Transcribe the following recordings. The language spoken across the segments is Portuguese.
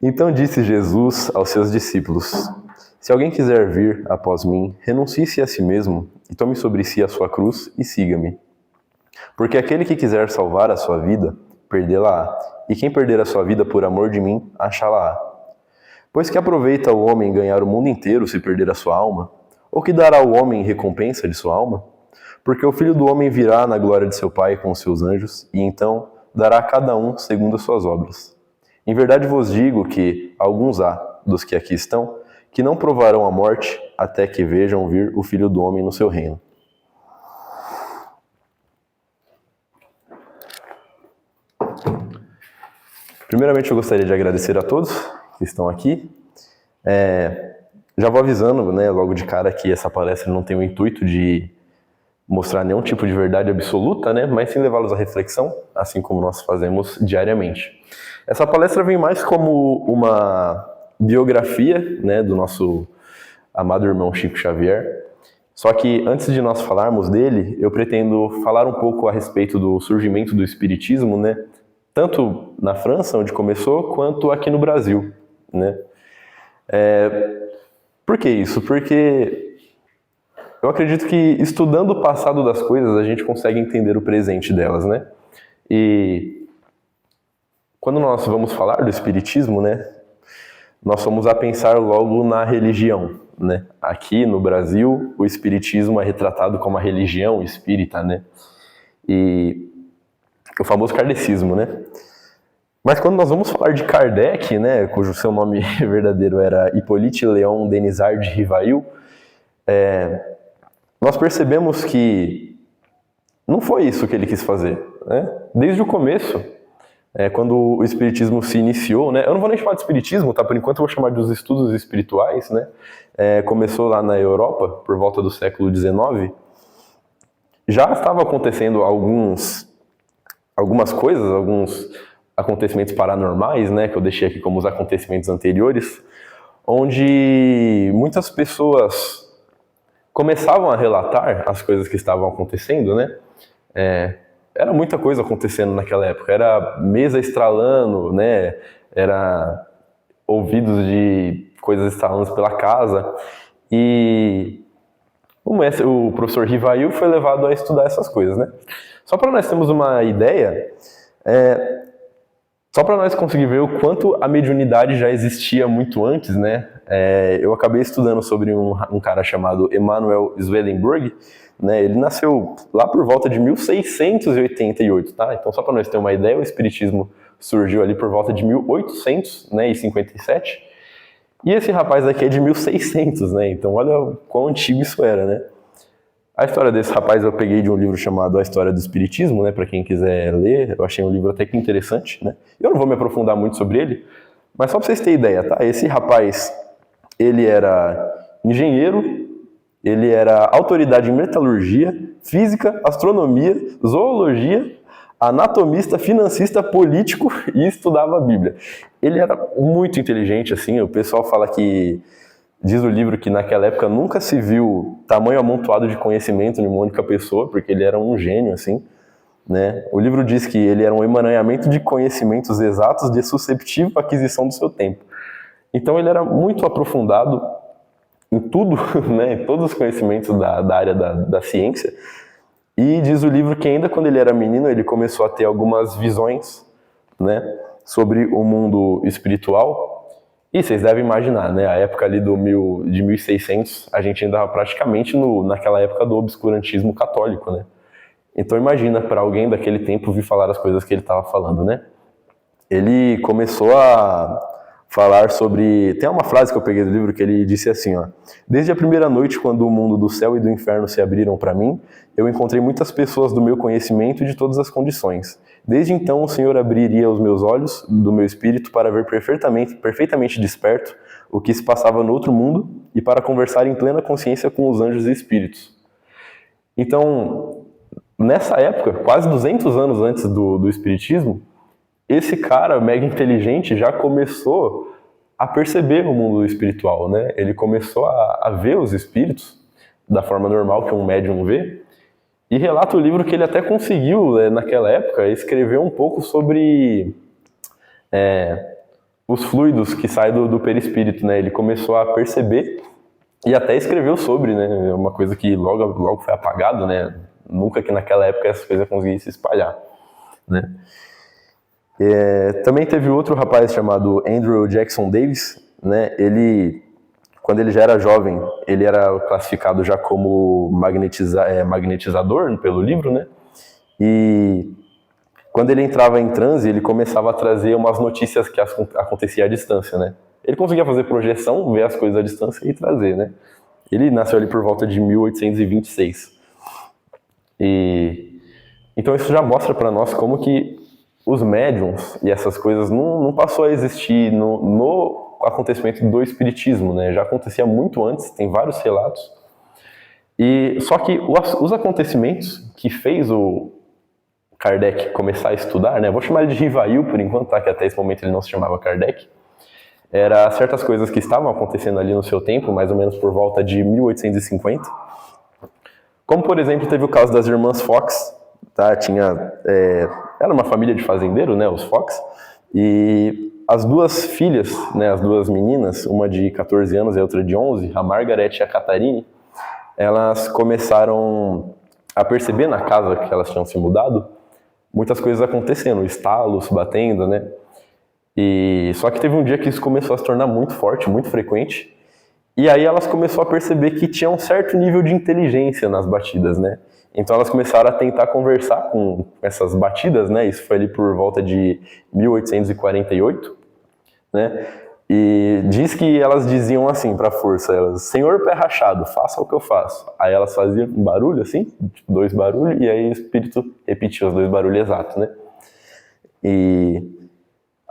Então disse Jesus aos seus discípulos: Se alguém quiser vir após mim, renuncie-se a si mesmo e tome sobre si a sua cruz e siga-me. Porque aquele que quiser salvar a sua vida, perdê-la-á, e quem perder a sua vida por amor de mim, achá-la-á. Pois que aproveita o homem ganhar o mundo inteiro se perder a sua alma? Ou que dará o homem em recompensa de sua alma? Porque o Filho do Homem virá na glória de seu Pai com os seus anjos, e então dará a cada um segundo as suas obras. Em verdade vos digo que alguns há, dos que aqui estão, que não provarão a morte até que vejam vir o Filho do Homem no seu reino. Primeiramente, eu gostaria de agradecer a todos que estão aqui. Já vou avisando, né, logo de cara que essa palestra não tem o intuito de mostrar nenhum tipo de verdade absoluta, né, mas sim levá-los à reflexão, assim como nós fazemos diariamente. Essa palestra vem mais como uma biografia, né, do nosso amado irmão Chico Xavier. Só que antes de nós falarmos dele, eu pretendo falar um pouco a respeito do surgimento do Espiritismo, né, tanto na França, onde começou, quanto aqui no Brasil, né. Por que isso? Porque eu acredito que estudando o passado das coisas, a gente consegue entender o presente delas, né? E quando nós vamos falar do Espiritismo, né, nós vamos a pensar logo na religião, né? Aqui no Brasil, o Espiritismo é retratado como a religião espírita, né? E o famoso kardecismo, né? Mas quando nós vamos falar de Kardec, né, cujo seu nome verdadeiro era Hippolyte Léon Denisard de Rivail, nós percebemos que não foi isso que ele quis fazer, né? Desde o começo, quando o Espiritismo se iniciou, né, eu não vou nem chamar de Espiritismo, tá? Por enquanto eu vou chamar dos estudos espirituais, né? Começou lá na Europa, por volta do século XIX, já estava acontecendo algumas coisas, alguns acontecimentos paranormais, né, que eu deixei aqui como os acontecimentos anteriores, onde muitas pessoas começavam a relatar as coisas que estavam acontecendo, né? Era muita coisa acontecendo naquela época, era mesa estralando, né? Era ouvidos de coisas estralando pela casa, e o professor Rivail foi levado a estudar essas coisas, né? Só para nós termos uma ideia, só para nós conseguir ver o quanto a mediunidade já existia muito antes, né? Eu acabei estudando sobre um cara chamado Emanuel Swedenborg, né? Ele nasceu lá por volta de 1688, tá? Então, só para nós termos uma ideia, o Espiritismo surgiu ali por volta de 1857, e esse rapaz aqui é de 1600, né? Então, olha o quão antigo isso era, né? A história desse rapaz eu peguei de um livro chamado A História do Espiritismo, né, para quem quiser ler. Eu achei um livro até que interessante, né? Eu não vou me aprofundar muito sobre ele, mas só para vocês terem ideia, tá? Esse rapaz, ele era engenheiro, ele era autoridade em metalurgia, física, astronomia, zoologia, anatomista, financista, político e estudava a Bíblia. Ele era muito inteligente, assim. O pessoal fala que diz o livro que naquela época nunca se viu tamanho amontoado de conhecimento em uma única pessoa, porque ele era um gênio, assim, né? O livro diz que ele era um emaranhamento de conhecimentos exatos de susceptível aquisição do seu tempo. Então ele era muito aprofundado em tudo, né? Em todos os conhecimentos da área da ciência. E diz o livro que ainda quando ele era menino, ele começou a ter algumas visões, né, sobre o mundo espiritual. E vocês devem imaginar, né, a época ali de 1600, a gente ainda estava praticamente naquela época do obscurantismo católico, né? Então imagina, para alguém daquele tempo vir falar as coisas que ele estava falando, né? Ele começou a falar sobre... Tem uma frase que eu peguei do livro que ele disse assim, ó: Desde a primeira noite, quando o mundo do céu e do inferno se abriram para mim, eu encontrei muitas pessoas do meu conhecimento e de todas as condições. Desde então, o Senhor abriria os meus olhos do meu espírito para ver perfeitamente desperto o que se passava no outro mundo e para conversar em plena consciência com os anjos e espíritos. Então, nessa época, quase 200 anos antes do Espiritismo, esse cara mega inteligente já começou a perceber o mundo espiritual, né? Ele começou a ver os espíritos da forma normal que um médium vê, e relata o livro que ele até conseguiu, naquela época, escrever um pouco sobre os fluidos que saem do perispírito, né? Ele começou a perceber e até escreveu sobre, né? É uma coisa que logo foi apagado, né? Nunca que naquela época essa coisa conseguisse se espalhar, né? Também teve outro rapaz chamado Andrew Jackson Davis, né? Quando ele já era jovem, ele era classificado já como magnetizador pelo livro, né? E quando ele entrava em transe, ele começava a trazer umas notícias que aconteciam à distância, né? Ele conseguia fazer projeção, ver as coisas à distância e trazer, né? Ele nasceu ali por volta de 1826. Então isso já mostra para nós como que os médiums e essas coisas não passou a existir no acontecimento do espiritismo, né? Já acontecia muito antes, tem vários relatos. Só que os acontecimentos que fez o Kardec começar a estudar, né? Vou chamar ele de Rivail por enquanto, tá? Que até esse momento ele não se chamava Kardec. Era certas coisas que estavam acontecendo ali no seu tempo, mais ou menos por volta de 1850. Como, por exemplo, teve o caso das irmãs Fox, tá? Era uma família de fazendeiro, né? Os Fox. E as duas filhas, né? As duas meninas, uma de 14 anos e a outra de 11, a Margaret e a Catharine, elas começaram a perceber na casa que elas tinham se mudado muitas coisas acontecendo, estalos batendo, né? Só que teve um dia que isso começou a se tornar muito forte, muito frequente, e aí elas começaram a perceber que tinha um certo nível de inteligência nas batidas, né? Então elas começaram a tentar conversar com essas batidas, né? Isso foi ali por volta de 1848, né? E diz que elas diziam assim para a força, Senhor Pé Rachado, faça o que eu faço. Aí elas faziam um barulho assim, tipo 2 barulhos, e aí o espírito repetia os 2 barulhos exatos, né?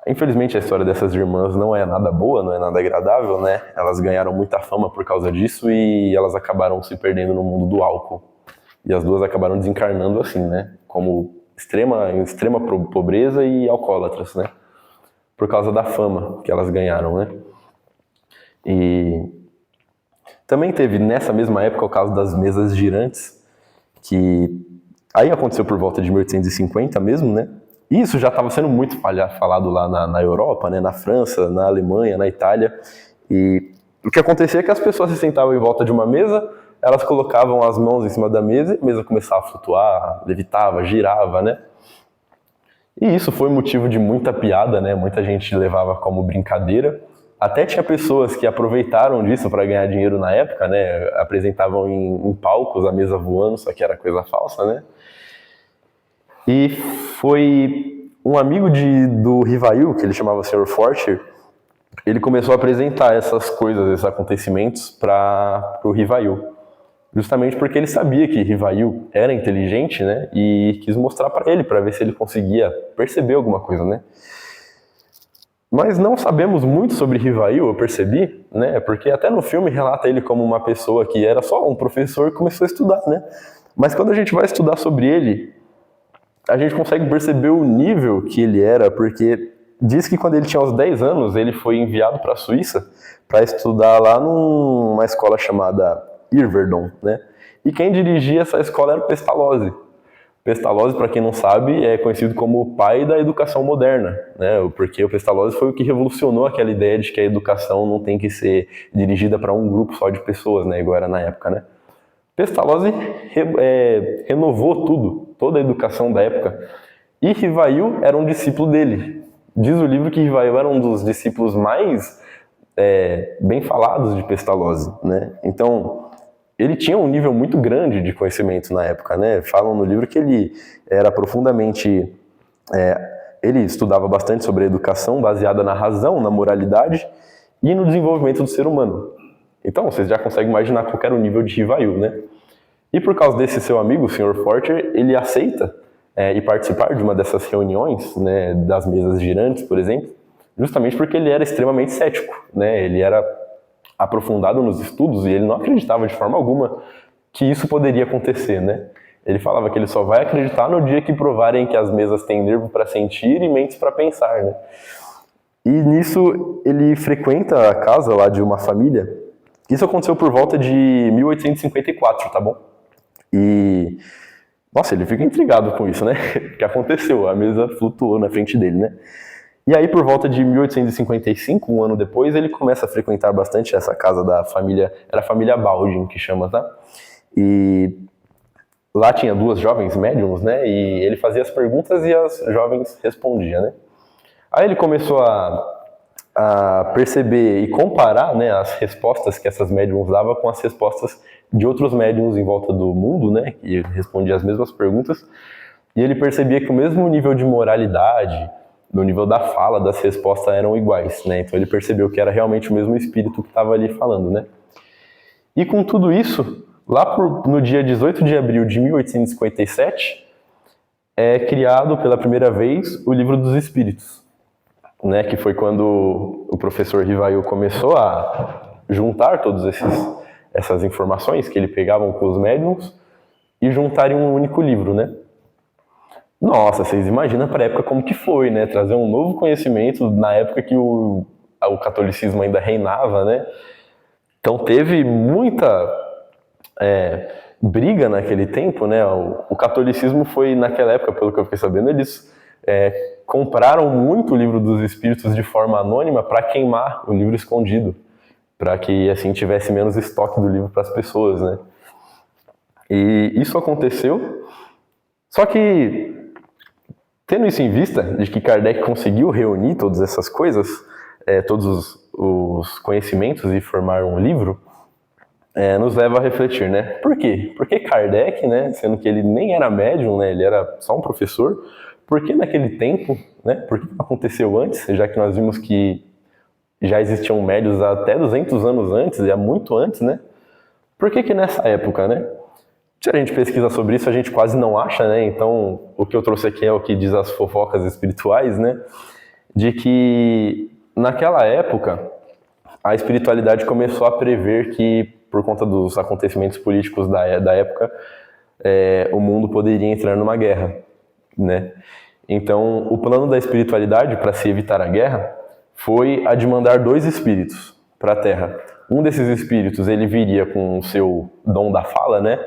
Infelizmente a história dessas irmãs não é nada boa, não é nada agradável, né? Elas ganharam muita fama por causa disso e elas acabaram se perdendo no mundo do álcool. E as duas acabaram desencarnando assim, né? Como extrema pobreza e alcoólatras, né? Por causa da fama que elas ganharam, né? E também teve nessa mesma época o caso das mesas girantes, que aí aconteceu por volta de 1850 mesmo, né? E isso já estava sendo muito falado lá na Europa, né? Na França, na Alemanha, na Itália. E o que acontecia é que as pessoas se sentavam em volta de uma mesa, elas colocavam as mãos em cima da mesa e a mesa começava a flutuar, levitava, girava, né? E isso foi motivo de muita piada, né? Muita gente levava como brincadeira. Até tinha pessoas que aproveitaram disso para ganhar dinheiro na época, né? Apresentavam em palcos a mesa voando, só que era coisa falsa, né? E foi um amigo do Rivail, que ele chamava Sr. Forcher, ele começou a apresentar essas coisas, esses acontecimentos para o Rivail. Justamente porque ele sabia que Rivail era inteligente, né? E quis mostrar para ele, para ver se ele conseguia perceber alguma coisa, né? Nós não sabemos muito sobre Rivail, eu percebi, né? Porque até no filme relata ele como uma pessoa que era só um professor que começou a estudar, né? Mas quando a gente vai estudar sobre ele, a gente consegue perceber o nível que ele era, porque diz que quando ele tinha uns 10 anos, ele foi enviado para a Suíça para estudar lá numa escola chamada Yverdon, né? E quem dirigia essa escola era o Pestalozzi. Pestalozzi, para quem não sabe, é conhecido como o pai da educação moderna, né? Porque o Pestalozzi foi o que revolucionou aquela ideia de que a educação não tem que ser dirigida para um grupo só de pessoas, né? Igual era na época, né? Pestalozzi renovou toda a educação da época. E Rivail era um discípulo dele. Diz o livro que Rivail era um dos discípulos mais bem falados de Pestalozzi, né? Então, ele tinha um nível muito grande de conhecimento na época, né? Falam no livro que ele era profundamente... ele estudava bastante sobre a educação baseada na razão, na moralidade e no desenvolvimento do ser humano. Então, vocês já conseguem imaginar qual era o nível de Rivail, né? E por causa desse seu amigo, o Sr. Forcher, ele aceita ir participar de uma dessas reuniões, né, das mesas girantes, por exemplo, justamente porque ele era extremamente cético, né? Ele era aprofundado nos estudos e ele não acreditava de forma alguma que isso poderia acontecer, né? Ele falava que ele só vai acreditar no dia que provarem que as mesas têm nervo para sentir e mentes para pensar, né? E nisso ele frequenta a casa lá de uma família. Isso aconteceu por volta de 1854, tá bom? E, nossa, ele fica intrigado com isso, né? O que aconteceu? A mesa flutuou na frente dele, né? E aí, por volta de 1855, um ano depois, ele começa a frequentar bastante essa casa da família, era a família Baldwin, que chama, tá? E lá tinha duas jovens médiums, né? E ele fazia as perguntas e as jovens respondiam, né? Aí ele começou a perceber e comparar, né, as respostas que essas médiums davam com as respostas de outros médiums em volta do mundo, né? Que respondiam as mesmas perguntas. E ele percebia que o mesmo nível de moralidade, no nível da fala, das respostas eram iguais, né? Então ele percebeu que era realmente o mesmo espírito que estava ali falando, né? E com tudo isso, lá no dia 18 de abril de 1857, é criado pela primeira vez o Livro dos Espíritos, né? Que foi quando o professor Rivail começou a juntar todas essas informações que ele pegava com os médiums e juntar em um único livro, né? Nossa, vocês imaginam para a época como que foi, né? Trazer um novo conhecimento na época que o catolicismo ainda reinava, né? Então teve muita briga naquele tempo, né? O catolicismo foi, naquela época, pelo que eu fiquei sabendo, eles compraram muito o Livro dos Espíritos de forma anônima para queimar o livro escondido, para que assim tivesse menos estoque do livro para as pessoas, né? E isso aconteceu, só que tendo isso em vista, de que Kardec conseguiu reunir todas essas coisas, todos os conhecimentos e formar um livro, nos leva a refletir, né? Por quê? Porque Kardec, né, sendo que ele nem era médium, né, ele era só um professor, por que naquele tempo, né, por que aconteceu antes, já que nós vimos que já existiam médiuns até 200 anos antes, e há muito antes, né? Por que nessa época, né? Se a gente pesquisa sobre isso, a gente quase não acha, né? Então, o que eu trouxe aqui é o que diz as fofocas espirituais, né? De que, naquela época, a espiritualidade começou a prever que, por conta dos acontecimentos políticos da época, o mundo poderia entrar numa guerra, né? Então, o plano da espiritualidade, para se evitar a guerra, foi a de mandar 2 espíritos para a Terra. Um desses espíritos, ele viria com o seu dom da fala, né?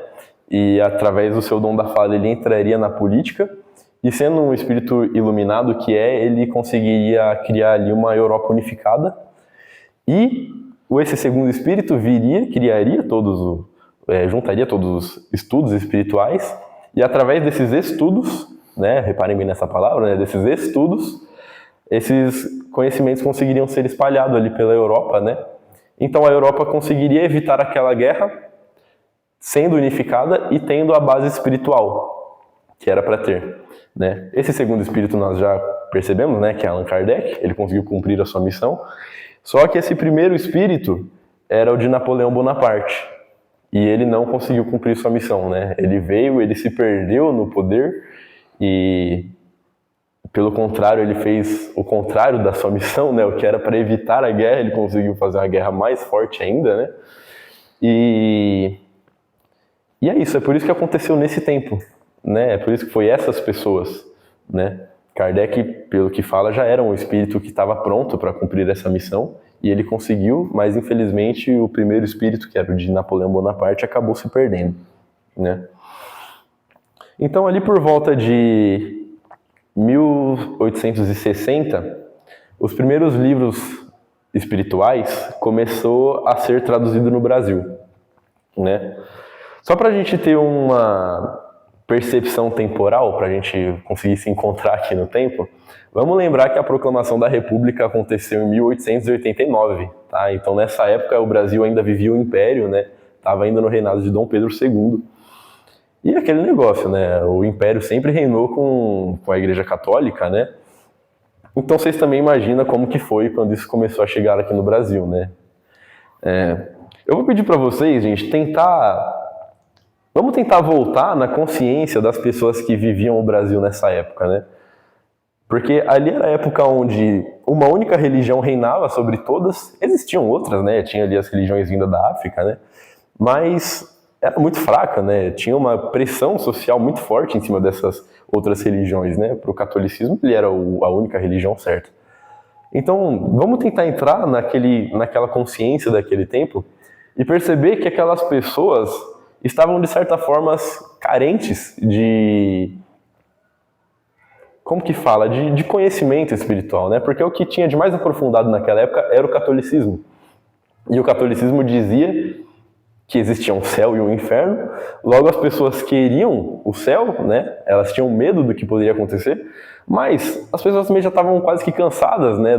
E através do seu dom da fala ele entraria na política, e sendo um espírito iluminado que ele conseguiria criar ali uma Europa unificada, e esse segundo espírito criaria juntaria todos os estudos espirituais, e através desses estudos, né, reparem bem nessa palavra, né, desses estudos, esses conhecimentos conseguiriam ser espalhados ali pela Europa, né? Então a Europa conseguiria evitar aquela guerra, sendo unificada e tendo a base espiritual que era para ter, né? Esse segundo espírito nós já percebemos, né, que é Allan Kardec, ele conseguiu cumprir a sua missão, só que esse primeiro espírito era o de Napoleão Bonaparte, e ele não conseguiu cumprir sua missão, né? Ele se perdeu no poder e, pelo contrário, ele fez o contrário da sua missão, né? O que era para evitar a guerra, ele conseguiu fazer uma guerra mais forte ainda, né? E é isso, é por isso que aconteceu nesse tempo, né? É por isso que foi essas pessoas, né? Kardec, pelo que fala, já era um espírito que estava pronto para cumprir essa missão, e ele conseguiu, mas infelizmente o primeiro espírito, que era o de Napoleão Bonaparte, acabou se perdendo, né? Então ali por volta de 1860, os primeiros livros espirituais começou a ser traduzido no Brasil, né? Só para a gente ter uma percepção temporal, para a gente conseguir se encontrar aqui no tempo, vamos lembrar que a proclamação da República aconteceu em 1889, tá? Então nessa época o Brasil ainda vivia o Império, né? Estava ainda no reinado de Dom Pedro II. E aquele negócio, né? O Império sempre reinou com a Igreja Católica, né? Então vocês também imaginam como que foi quando isso começou a chegar aqui no Brasil, né? Eu vou pedir para vocês, gente, vamos tentar voltar na consciência das pessoas que viviam o Brasil nessa época, né? Porque ali era a época onde uma única religião reinava sobre todas. Existiam outras, né? Tinha ali as religiões vindas da África, né? Mas era muito fraca, né? Tinha uma pressão social muito forte em cima dessas outras religiões, né? Para o catolicismo, ele era a única religião certa. Então, vamos tentar entrar naquela consciência daquele tempo e perceber que aquelas pessoas estavam, de certa forma, carentes como que fala, de conhecimento espiritual, né? Porque o que tinha de mais aprofundado naquela época era o catolicismo. E o catolicismo dizia que existia um céu e um inferno, logo as pessoas queriam o céu, né? Elas tinham medo do que poderia acontecer, mas as pessoas também já estavam quase que cansadas, né,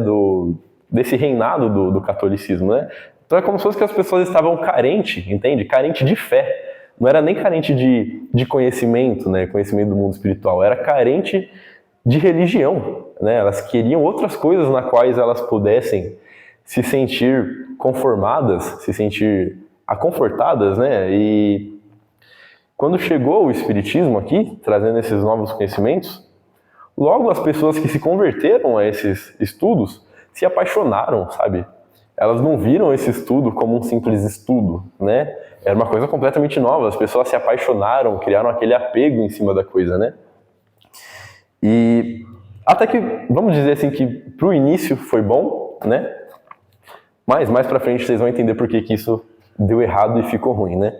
desse reinado do catolicismo, né? Então é como se fosse que as pessoas estavam carentes, entende? Carente de fé. Não era nem carente de conhecimento, né? Conhecimento do mundo espiritual. Era carente de religião, né? Elas queriam outras coisas na quais elas pudessem se sentir conformadas, se sentir aconfortadas, né? E quando chegou o Espiritismo aqui, trazendo esses novos conhecimentos, logo as pessoas que se converteram a esses estudos se apaixonaram, sabe? Elas não viram esse estudo como um simples estudo, né? Era uma coisa completamente nova, as pessoas se apaixonaram, criaram aquele apego em cima da coisa, né? E até que, vamos dizer assim, que pro início foi bom, né? Mas mais pra frente vocês vão entender por que isso deu errado e ficou ruim, né?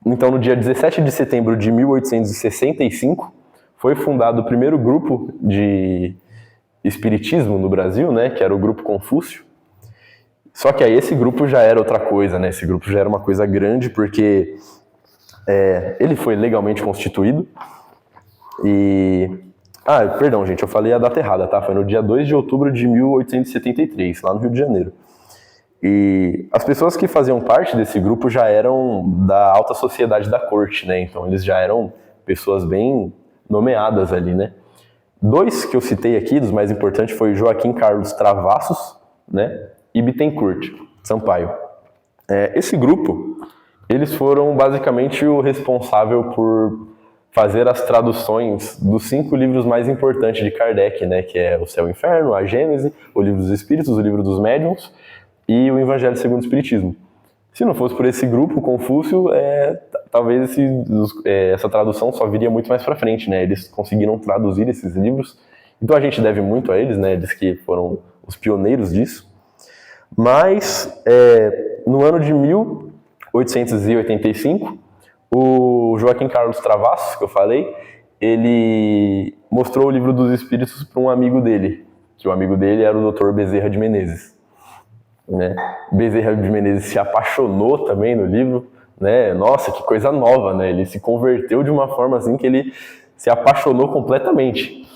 Então, no dia 17 de setembro de 1865, foi fundado o primeiro grupo de espiritismo no Brasil, né? Que era o Grupo Confúcio. Só que aí esse grupo já era outra coisa, né? Esse grupo já era uma coisa grande, porque ele foi legalmente constituído. E... perdão, gente, eu falei a data errada, tá? Foi no dia 2 de outubro de 1873, lá no Rio de Janeiro. E as pessoas que faziam parte desse grupo já eram da alta sociedade da corte, né? Então eles já eram pessoas bem nomeadas ali, né? Dois que eu citei aqui, dos mais importantes, foi Joaquim Carlos Travassos, né? E Bittencourt Sampaio. Esse grupo, eles foram basicamente o responsável por fazer as traduções dos 5 livros mais importantes de Kardec, né? Que é o Céu e o Inferno, a Gênese, o Livro dos Espíritos, o Livro dos Médiuns e o Evangelho segundo o Espiritismo. Se não fosse por esse grupo, Confúcio, talvez essa tradução só viria muito mais para frente, né? Eles conseguiram traduzir esses livros, então a gente deve muito a eles, né? Eles que foram os pioneiros disso. Mas, no ano de 1885, o Joaquim Carlos Travassos, que eu falei, ele mostrou o Livro dos Espíritos para um amigo dele, que o amigo dele era o Dr. Bezerra de Menezes. Né? Bezerra de Menezes se apaixonou também no livro, né? Nossa, que coisa nova, né? Ele se converteu de uma forma assim que ele se apaixonou completamente.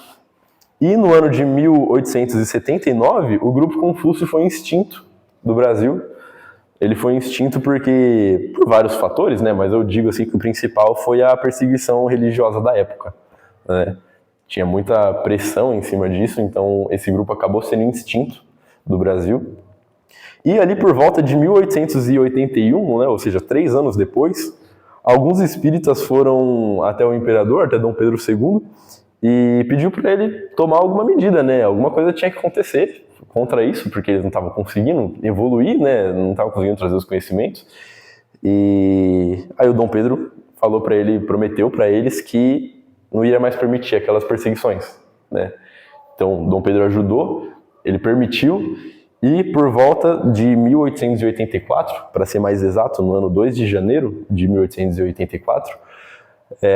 E no ano de 1879, o Grupo Confúcio foi extinto do Brasil. Ele foi extinto por vários fatores, né? Mas eu digo assim que o principal foi a perseguição religiosa da época, né? Tinha muita pressão em cima disso, então esse grupo acabou sendo extinto do Brasil. E ali por volta de 1881, né, ou seja, 3 anos depois, alguns espíritas foram até o imperador, até Dom Pedro II, e pediu para ele tomar alguma medida, né? Alguma coisa tinha que acontecer contra isso, porque eles não estavam conseguindo evoluir, né? Não estavam conseguindo trazer os conhecimentos. E aí o Dom Pedro falou para ele, prometeu para eles que não iria mais permitir aquelas perseguições, né? Então Dom Pedro ajudou, ele permitiu. E por volta de 1884, para ser mais exato, no ano 2 de janeiro de 1884,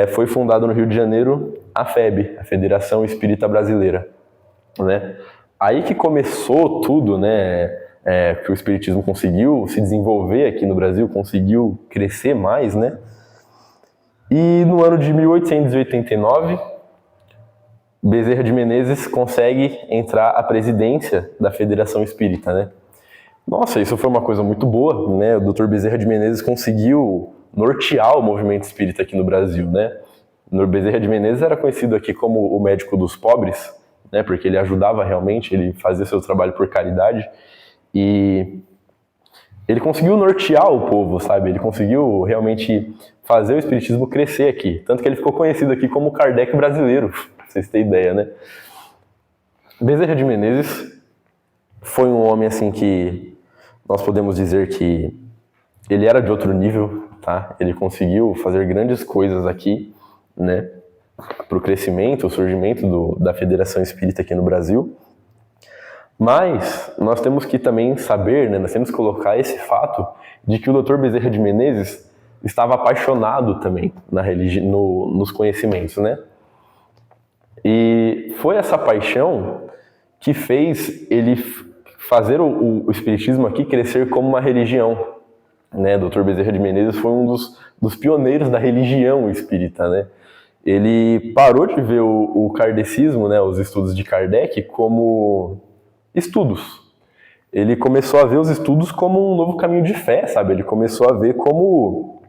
foi fundado no Rio de Janeiro a FEB, a Federação Espírita Brasileira, né? Aí que começou tudo, né? Que o espiritismo conseguiu se desenvolver aqui no Brasil, conseguiu crescer mais, né? E no ano de 1889, Bezerra de Menezes consegue entrar à presidência da Federação Espírita, né? Nossa, isso foi uma coisa muito boa, né? O Dr. Bezerra de Menezes conseguiu nortear o movimento espírita aqui no Brasil, né? O Bezerra de Menezes era conhecido aqui como o médico dos pobres, né? Porque ele ajudava realmente, ele fazia seu trabalho por caridade e ele conseguiu nortear o povo, sabe? Ele conseguiu realmente fazer o espiritismo crescer aqui, tanto que ele ficou conhecido aqui como o Kardec brasileiro. Vocês têm ideia, né? Bezerra de Menezes foi um homem assim que nós podemos dizer que ele era de outro nível, tá? Ele conseguiu fazer grandes coisas aqui, né? Para o crescimento, o surgimento da Federação Espírita aqui no Brasil. Mas nós temos que também saber, né? Nós temos que colocar esse fato de que o Dr. Bezerra de Menezes estava apaixonado também na nos conhecimentos, né? E foi essa paixão que fez ele fazer o espiritismo aqui crescer como uma religião, né? Dr. Bezerra de Menezes foi um dos pioneiros da religião espírita, né? Ele parou de ver o kardecismo, né, os estudos de Kardec, como estudos. Ele começou a ver os estudos como um novo caminho de fé, sabe? Ele começou a ver como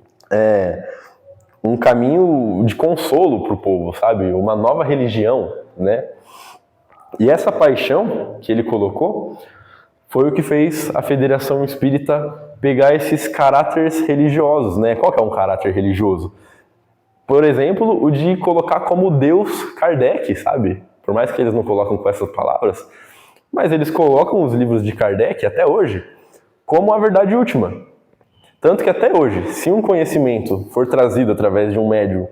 um caminho de consolo para o povo, sabe? Uma nova religião, né? E essa paixão que ele colocou foi o que fez a Federação Espírita pegar esses caráteres religiosos, né? Qual que é um caráter religioso? Por exemplo, o de colocar como Deus Kardec, sabe? Por mais que eles não colocam com essas palavras, mas eles colocam os livros de Kardec, até hoje, como a verdade última. Tanto que até hoje, se um conhecimento for trazido através de um médium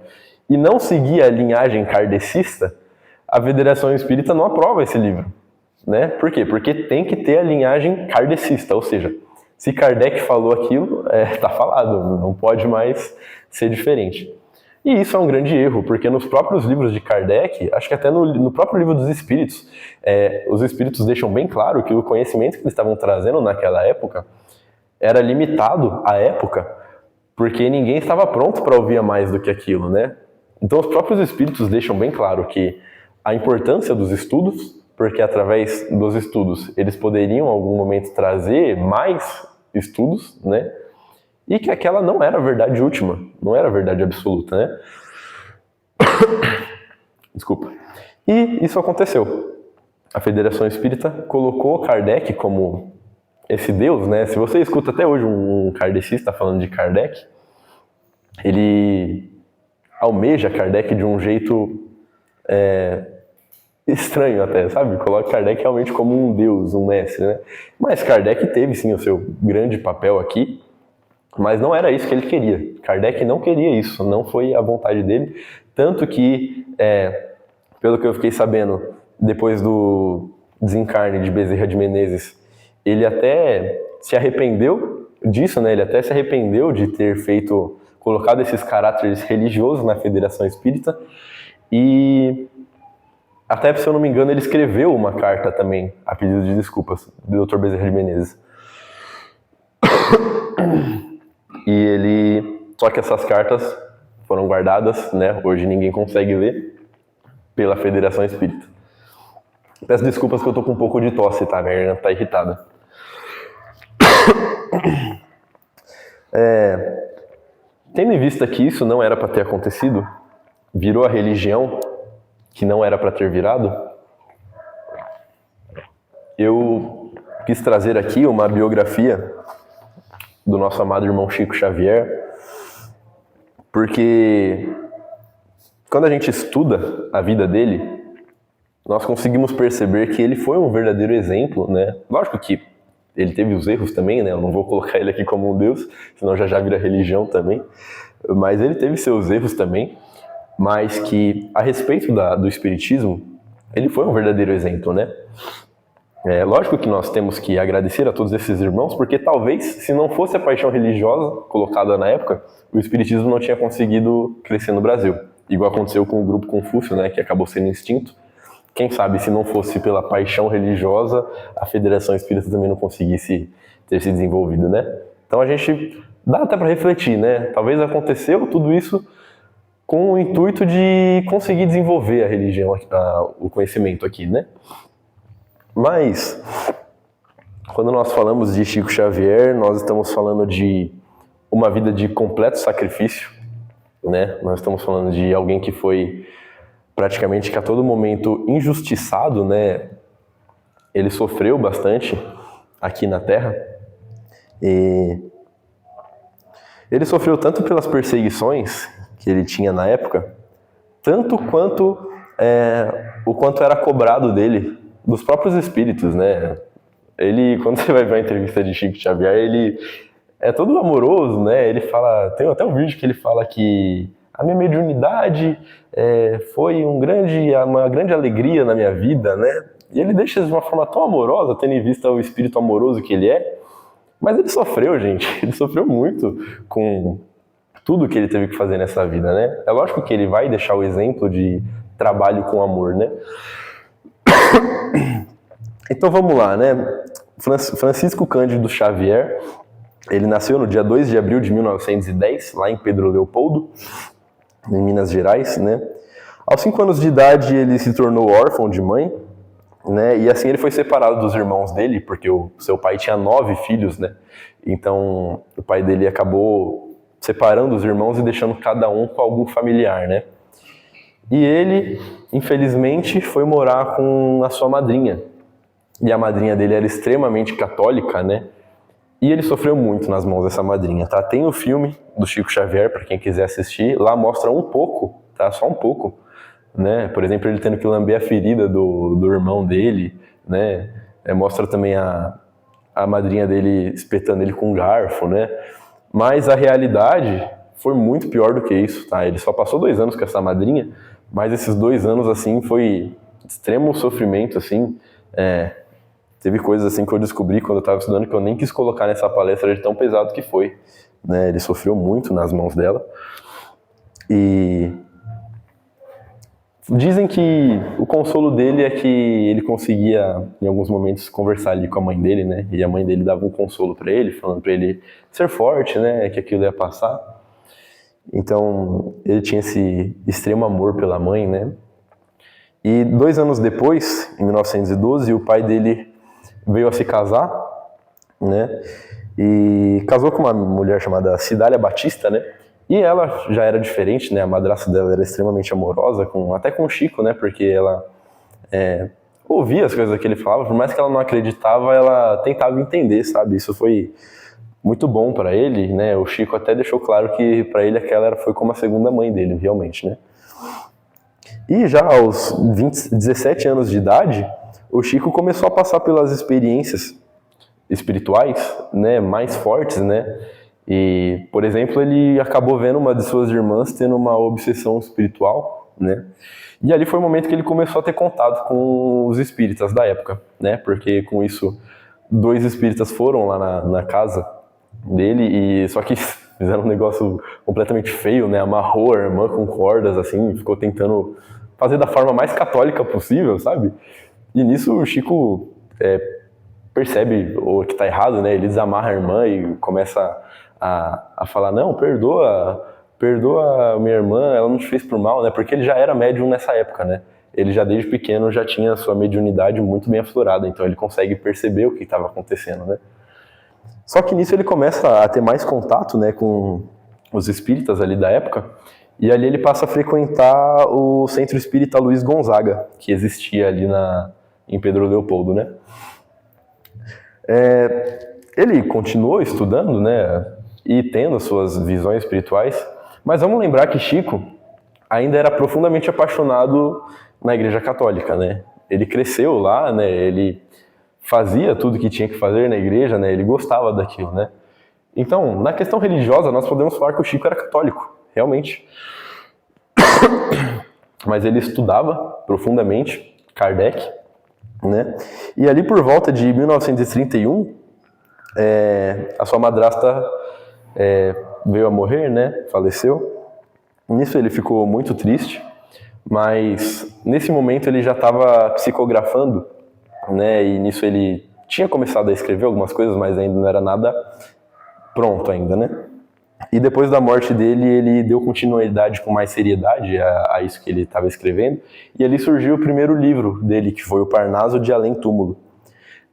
e não seguir a linhagem kardecista, a Federação Espírita não aprova esse livro, né? Por quê? Porque tem que ter a linhagem kardecista, ou seja, se Kardec falou aquilo, tá falado, não pode mais ser diferente. E isso é um grande erro, porque nos próprios livros de Kardec, acho que até no próprio livro dos Espíritos, os Espíritos deixam bem claro que o conhecimento que eles estavam trazendo naquela época era limitado à época, porque ninguém estava pronto para ouvir mais do que aquilo, né? Então os próprios Espíritos deixam bem claro que a importância dos estudos, porque através dos estudos eles poderiam em algum momento trazer mais estudos, né? E que aquela não era a verdade última, não era a verdade absoluta, né? Desculpa. E isso aconteceu. A Federação Espírita colocou Kardec como esse Deus, né? Se você escuta até hoje um kardecista falando de Kardec, ele almeja Kardec de um jeito estranho até, sabe? Coloca Kardec realmente como um Deus, um mestre, né? Mas Kardec teve sim o seu grande papel aqui, mas não era isso que ele queria. Kardec não queria isso, não foi a vontade dele. Tanto que, pelo que eu fiquei sabendo, depois do desencarne de Bezerra de Menezes, ele até se arrependeu disso, né? Ele até se arrependeu de ter colocado esses caráteres religiosos na Federação Espírita. E até, se eu não me engano, ele escreveu uma carta também, a pedido de desculpas, do Dr. Bezerra de Menezes. Só que essas cartas foram guardadas, né? Hoje ninguém consegue ler, pela Federação Espírita. Peço desculpas que eu tô com um pouco de tosse, tá? Minha garganta tá irritada. Tendo em vista que isso não era para ter acontecido, virou a religião que não era para ter virado, eu quis trazer aqui uma biografia do nosso amado irmão Chico Xavier, porque quando a gente estuda a vida dele, nós conseguimos perceber que ele foi um verdadeiro exemplo, né? Lógico que ele teve os erros também, né? Eu não vou colocar ele aqui como um Deus, senão já vira religião também. Mas ele teve seus erros também, mas que a respeito do espiritismo, ele foi um verdadeiro exemplo, né? Lógico que nós temos que agradecer a todos esses irmãos, porque talvez, se não fosse a paixão religiosa colocada na época, o espiritismo não tinha conseguido crescer no Brasil. Igual aconteceu com o grupo Confúcio, né, que acabou sendo extinto. Quem sabe, se não fosse pela paixão religiosa, a Federação Espírita também não conseguisse ter se desenvolvido, né? Então a gente dá até para refletir, né? Talvez aconteceu tudo isso com o intuito de conseguir desenvolver a religião, o conhecimento aqui, né? Mas, quando nós falamos de Chico Xavier, nós estamos falando de uma vida de completo sacrifício, né? Nós estamos falando de alguém que foi praticamente que a todo momento injustiçado, né? Ele sofreu bastante aqui na Terra. E ele sofreu tanto pelas perseguições que ele tinha na época, tanto quanto o quanto era cobrado dele dos próprios espíritos, né? Ele, quando você vai ver a entrevista de Chico Xavier, ele é todo amoroso, né? Ele fala, tem até um vídeo que ele fala que a minha mediunidade foi uma grande alegria na minha vida, né? E ele deixa de uma forma tão amorosa, tendo em vista o espírito amoroso que ele é. Mas ele sofreu, gente. Ele sofreu muito com tudo que ele teve que fazer nessa vida, né? É lógico que ele vai deixar o exemplo de trabalho com amor, né? Então vamos lá, né? Francisco Cândido Xavier, ele nasceu no dia 2 de abril de 1910, lá em Pedro Leopoldo, em Minas Gerais, né? Aos 5 anos de idade, ele se tornou órfão de mãe, né? E assim ele foi separado dos irmãos dele, porque o seu pai tinha 9 filhos, né? Então o pai dele acabou separando os irmãos e deixando cada um com algum familiar, né? E ele, infelizmente, foi morar com a sua madrinha. E a madrinha dele era extremamente católica, né? E ele sofreu muito nas mãos dessa madrinha, tá? Tem o filme do Chico Xavier, para quem quiser assistir. Lá mostra um pouco, tá? Só um pouco, né? Por exemplo, ele tendo que lamber a ferida do irmão dele, né? Mostra também a madrinha dele espetando ele com um garfo, né? Mas a realidade foi muito pior do que isso, tá? Ele só passou 2 anos com essa madrinha, mas esses 2 anos, assim, foi extremo sofrimento, assim. Teve coisas assim que eu descobri quando eu estava estudando que eu nem quis colocar nessa palestra de tão pesado que foi, né? Ele sofreu muito nas mãos dela. E dizem que o consolo dele é que ele conseguia, em alguns momentos, conversar ali com a mãe dele, né? E a mãe dele dava um consolo para ele, falando para ele ser forte, né? Que aquilo ia passar. Então, ele tinha esse extremo amor pela mãe, né? E 2 anos depois, em 1912, o pai dele veio a se casar, né? E casou com uma mulher chamada Cidália Batista, né? E ela já era diferente, né? A madrasta dela era extremamente amorosa, até com o Chico, né? Porque ela ouvia as coisas que ele falava, por mais que ela não acreditava, ela tentava entender, sabe? Isso foi muito bom para ele, né? O Chico até deixou claro que para ele aquela foi como a segunda mãe dele, realmente, né? E já aos 17 anos de idade, o Chico começou a passar pelas experiências espirituais, né, mais fortes, né? E, por exemplo, ele acabou vendo uma de suas irmãs tendo uma obsessão espiritual, né? E ali foi o momento que ele começou a ter contato com os espíritas da época, né? Porque com isso 2 espíritas foram lá na casa dele e só que fizeram um negócio completamente feio, né? Amarrou a irmã com cordas, assim, ficou tentando fazer da forma mais católica possível, sabe? E nisso o Chico percebe o que tá errado, né? Ele desamarra a irmã e começa a falar, não, perdoa minha irmã, ela não te fez por mal, né? Porque ele já era médium nessa época, né? Ele já desde pequeno já tinha a sua mediunidade muito bem aflorada, então ele consegue perceber o que estava acontecendo, né? Só que nisso ele começa a ter mais contato, né, com os espíritas ali da época, e ali ele passa a frequentar o Centro Espírita Luiz Gonzaga, que existia ali em Pedro Leopoldo, né? Ele continuou estudando, né, e tendo suas visões espirituais, mas vamos lembrar que Chico ainda era profundamente apaixonado na Igreja Católica, né? Ele cresceu lá, né? Ele fazia tudo que tinha que fazer na igreja, né? Ele gostava daquilo, né? Então, na questão religiosa, nós podemos falar que o Chico era católico, realmente. Mas ele estudava profundamente Kardec, né? E ali por volta de 1931, a sua madrasta veio a morrer, né? Faleceu. Nisso ele ficou muito triste, mas nesse momento ele já estava psicografando, né? E nisso ele tinha começado a escrever algumas coisas, mas ainda não era nada pronto ainda, né? E depois da morte dele, ele deu continuidade com mais seriedade a isso que ele estava escrevendo, e ali surgiu o primeiro livro dele, que foi o Parnaso de Além Túmulo.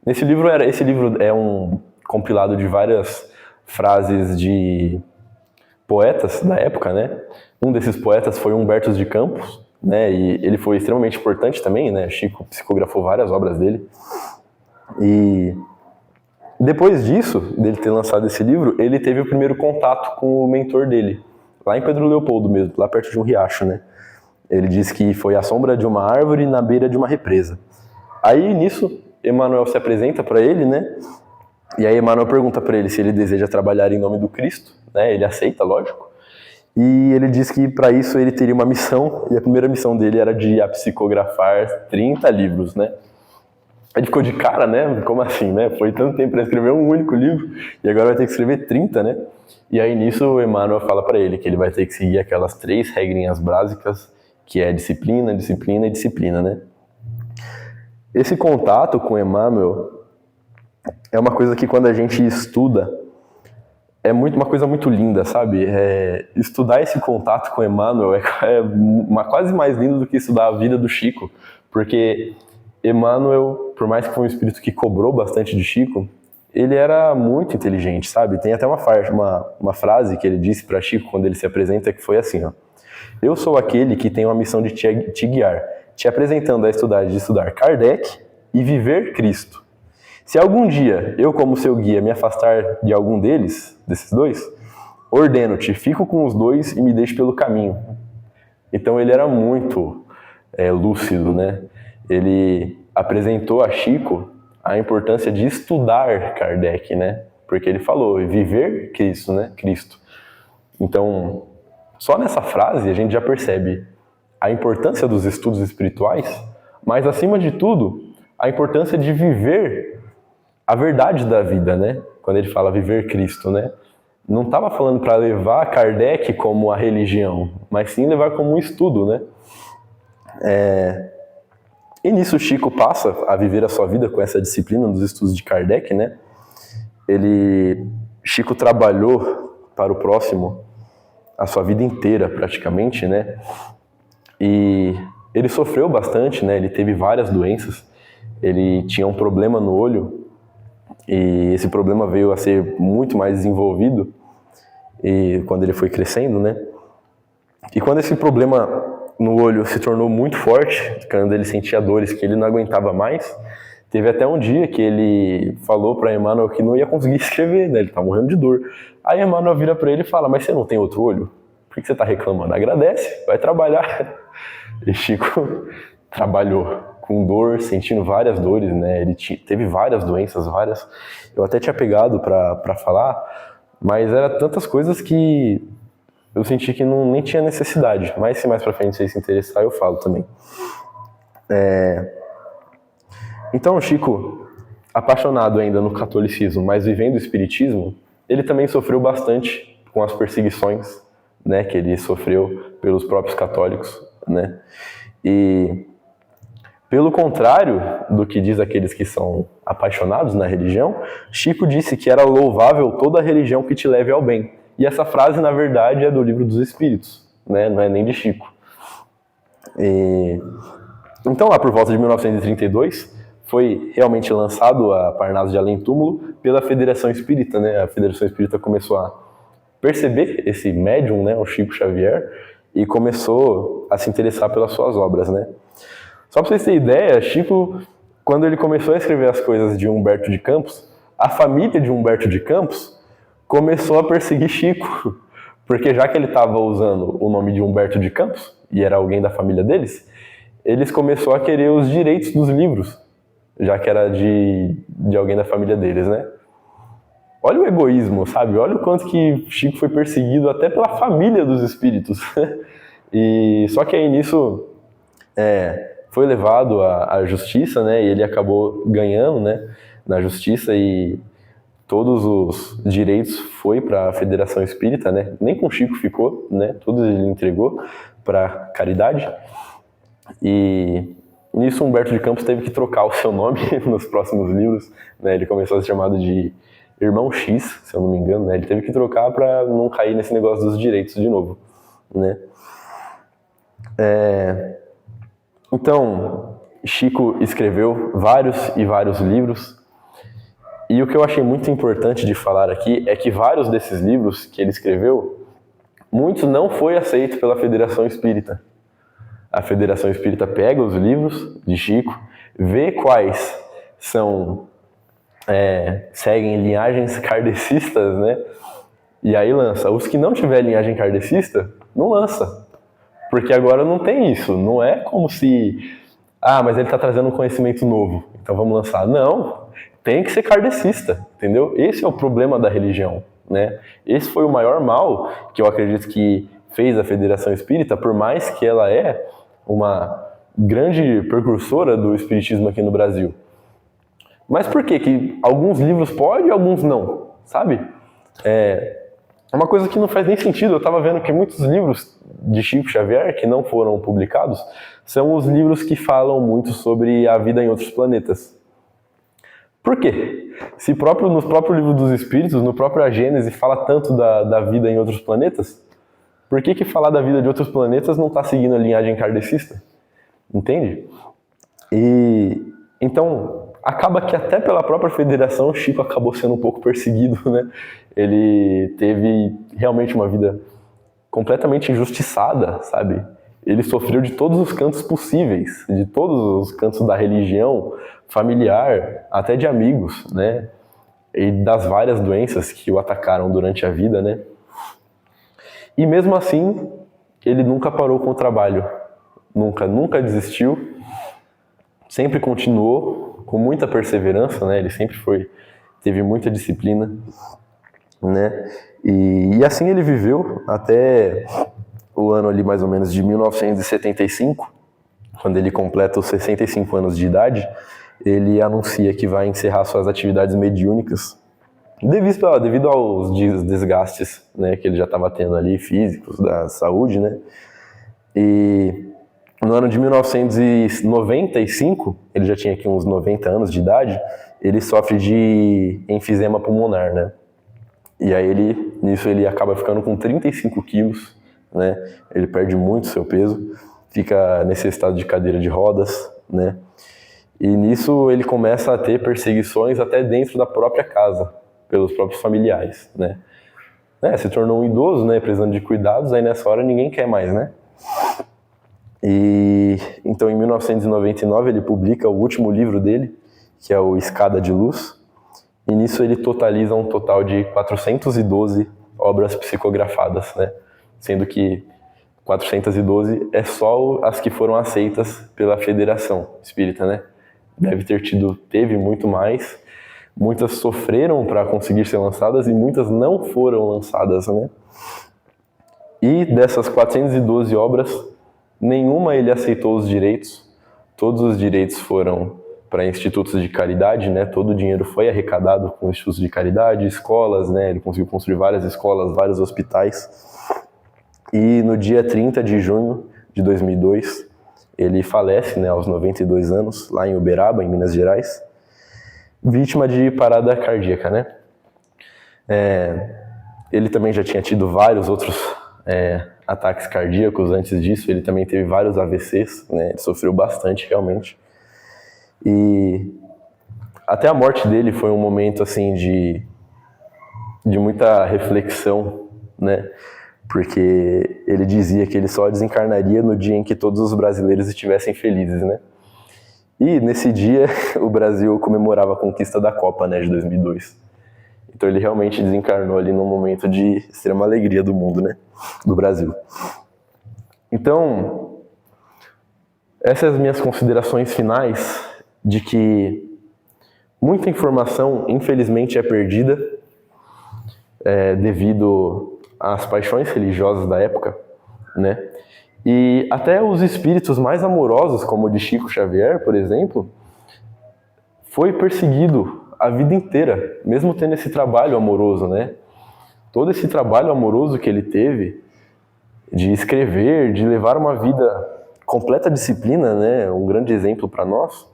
Esse livro é um compilado de várias frases de poetas da época, né? Um desses poetas foi Humberto de Campos, né? E ele foi extremamente importante também, né? Chico psicografou várias obras dele. E depois disso, dele ter lançado esse livro, ele teve o primeiro contato com o mentor dele, lá em Pedro Leopoldo mesmo, lá perto de um riacho, né? Ele disse que foi à sombra de uma árvore na beira de uma represa. Aí, nisso, Emmanuel se apresenta para ele, né? E aí Emmanuel pergunta para ele se ele deseja trabalhar em nome do Cristo, né? Ele aceita, lógico. E ele diz que para isso ele teria uma missão, e a primeira missão dele era de psicografar 30 livros, né? Ele ficou de cara, né? Como assim, né? Foi tanto tempo para escrever um único livro e agora vai ter que escrever 30, né? E aí nisso o Emmanuel fala para ele que ele vai ter que seguir aquelas 3 regrinhas básicas que é disciplina, disciplina e disciplina, né? Esse contato com Emmanuel é uma coisa que quando a gente estuda, é uma coisa muito linda, sabe? Estudar esse contato com Emmanuel quase mais lindo do que estudar a vida do Chico, porque Emmanuel, por mais que foi um espírito que cobrou bastante de Chico, ele era muito inteligente, sabe? Tem até uma frase que ele disse para Chico quando ele se apresenta, que foi assim, ó: eu sou aquele que tem uma missão de te guiar, te apresentando a estudar Kardec e viver Cristo. Se algum dia eu, como seu guia, me afastar de algum desses dois, ordeno-te, fico com os dois e me deixe pelo caminho. Então ele era muito lúcido, né? Ele apresentou a Chico a importância de estudar Kardec, né? Porque ele falou, viver Cristo, né? Cristo. Então, só nessa frase a gente já percebe a importância dos estudos espirituais, mas acima de tudo, a importância de viver a verdade da vida, né? Quando ele fala viver Cristo, né? Não estava falando para levar Kardec como a religião, mas sim levar como um estudo, né? E nisso Chico passa a viver a sua vida com essa disciplina dos estudos de Kardec, né? Chico trabalhou para o próximo a sua vida inteira, praticamente, né? E ele sofreu bastante, né? Ele teve várias doenças. Ele tinha um problema no olho e esse problema veio a ser muito mais desenvolvido e quando ele foi crescendo, né? E quando esse problema no olho se tornou muito forte, quando ele sentia dores que ele não aguentava mais, teve até um dia que ele falou para Emmanuel que não ia conseguir escrever, né? Ele tá morrendo de dor. Aí Emmanuel vira para ele e fala: mas você não tem outro olho? Por que você tá reclamando? Agradece, vai trabalhar. E Chico trabalhou com dor, sentindo várias dores, né? Ele teve várias doenças, várias. Eu até tinha pegado para falar, mas era tantas coisas que eu senti que nem tinha necessidade. Mas se mais pra frente vocês se interessar, eu falo também. Então, Chico, apaixonado ainda no catolicismo, mas vivendo o espiritismo, ele também sofreu bastante com as perseguições, né, que ele sofreu pelos próprios católicos, né? E pelo contrário do que diz aqueles que são apaixonados na religião, Chico disse que era louvável toda religião que te leve ao bem. E essa frase, na verdade, é do Livro dos Espíritos, né? Não é nem de Chico. Então, lá por volta de 1932, foi realmente lançado a Parnaso de Além Túmulo pela Federação Espírita, né? A Federação Espírita começou a perceber esse médium, né, o Chico Xavier, e começou a se interessar pelas suas obras, né? Só para vocês terem ideia, Chico, quando ele começou a escrever as coisas de Humberto de Campos, a família de Humberto de Campos começou a perseguir Chico, porque já que ele estava usando o nome de Humberto de Campos, e era alguém da família deles, eles começaram a querer os direitos dos livros, já que era de alguém da família deles, né? Olha o egoísmo, sabe? Olha o quanto que Chico foi perseguido até pela família dos espíritos. E só que aí nisso foi levado à justiça, né? E ele acabou ganhando, né, na justiça, e todos os direitos foi para a Federação Espírita, né? Nem com Chico ficou, né? Todos ele entregou para caridade. E nisso Humberto de Campos teve que trocar o seu nome nos próximos livros, né? Ele começou a ser chamado de Irmão X, se eu não me engano, né? Ele teve que trocar para não cair nesse negócio dos direitos de novo, né? Então, Chico escreveu vários e vários livros, e o que eu achei muito importante de falar aqui é que vários desses livros que ele escreveu, muitos não foi aceito pela Federação Espírita. A Federação Espírita pega os livros de Chico, vê quais seguem linhagens kardecistas, né? E aí lança. Os que não tiver linhagem kardecista, não lança. Porque agora não tem isso. Não é como se... mas ele está trazendo um conhecimento novo, então vamos lançar. Não, tem que ser kardecista, entendeu? Esse é o problema da religião, né? Esse foi o maior mal que eu acredito que fez a Federação Espírita, por mais que ela é uma grande precursora do espiritismo aqui no Brasil. Mas por que alguns livros podem e alguns não, sabe? uma coisa que não faz nem sentido. Eu estava vendo que muitos livros de Chico Xavier, que não foram publicados, são os livros que falam muito sobre a vida em outros planetas. Por quê? Se no próprio Livro dos Espíritos, no próprio A Gênese, fala tanto da vida em outros planetas, por que falar da vida de outros planetas não está seguindo a linhagem kardecista? Entende? E então, acaba que até pela própria federação, o Chico acabou sendo um pouco perseguido, né? Ele teve realmente uma vida completamente injustiçada, sabe? Ele sofreu de todos os cantos possíveis, de todos os cantos da religião, familiar, até de amigos, né? E das várias doenças que o atacaram durante a vida, né? E mesmo assim, ele nunca parou com o trabalho. Nunca desistiu. Sempre continuou com muita perseverança, né? Ele sempre teve muita disciplina, né? E assim ele viveu até o ano ali mais ou menos de 1975, quando ele completa os 65 anos de idade, ele anuncia que vai encerrar suas atividades mediúnicas devido aos desgastes, né, que ele já estava tendo ali, físicos, da saúde, né? E no ano de 1995, ele já tinha aqui uns 90 anos de idade, ele sofre de enfisema pulmonar, né? E aí nisso ele acaba ficando com 35 quilos, né? Ele perde muito seu peso, fica necessitado de cadeira de rodas, né? E nisso ele começa a ter perseguições até dentro da própria casa, pelos próprios familiares, né? Se tornou um idoso, né? Precisando de cuidados, aí nessa hora ninguém quer mais, né? E então em 1999 ele publica o último livro dele, que é o Escada de Luz, e nisso ele totaliza um total de 412 obras psicografadas, né? Sendo que 412 é só as que foram aceitas pela Federação Espírita, né? Teve muito mais, muitas sofreram para conseguir ser lançadas e muitas não foram lançadas, né? E dessas 412 obras, nenhuma ele aceitou os direitos, todos os direitos foram para institutos de caridade, né? Todo o dinheiro foi arrecadado com institutos de caridade, escolas, né? Ele conseguiu construir várias escolas, vários hospitais. E no dia 30 de junho de 2002, ele falece, né, aos 92 anos, lá em Uberaba, em Minas Gerais, vítima de parada cardíaca, né? Ele também já tinha tido vários outros ataques cardíacos antes disso, ele também teve vários AVCs, né? Ele sofreu bastante, realmente. E até a morte dele foi um momento, assim, de muita reflexão, né? Porque ele dizia que ele só desencarnaria no dia em que todos os brasileiros estivessem felizes, né? E nesse dia o Brasil comemorava a conquista da Copa, né, de 2002. Então ele realmente desencarnou ali num momento de extrema alegria do mundo, né, do Brasil. Então, essas são as minhas considerações finais de que muita informação, infelizmente, é perdida devido às paixões religiosas da época, né? E até os espíritos mais amorosos, como o de Chico Xavier, por exemplo, foi perseguido a vida inteira, mesmo tendo esse trabalho amoroso, né? Todo esse trabalho amoroso que ele teve de escrever, de levar uma vida completa disciplina, né? Um grande exemplo para nós,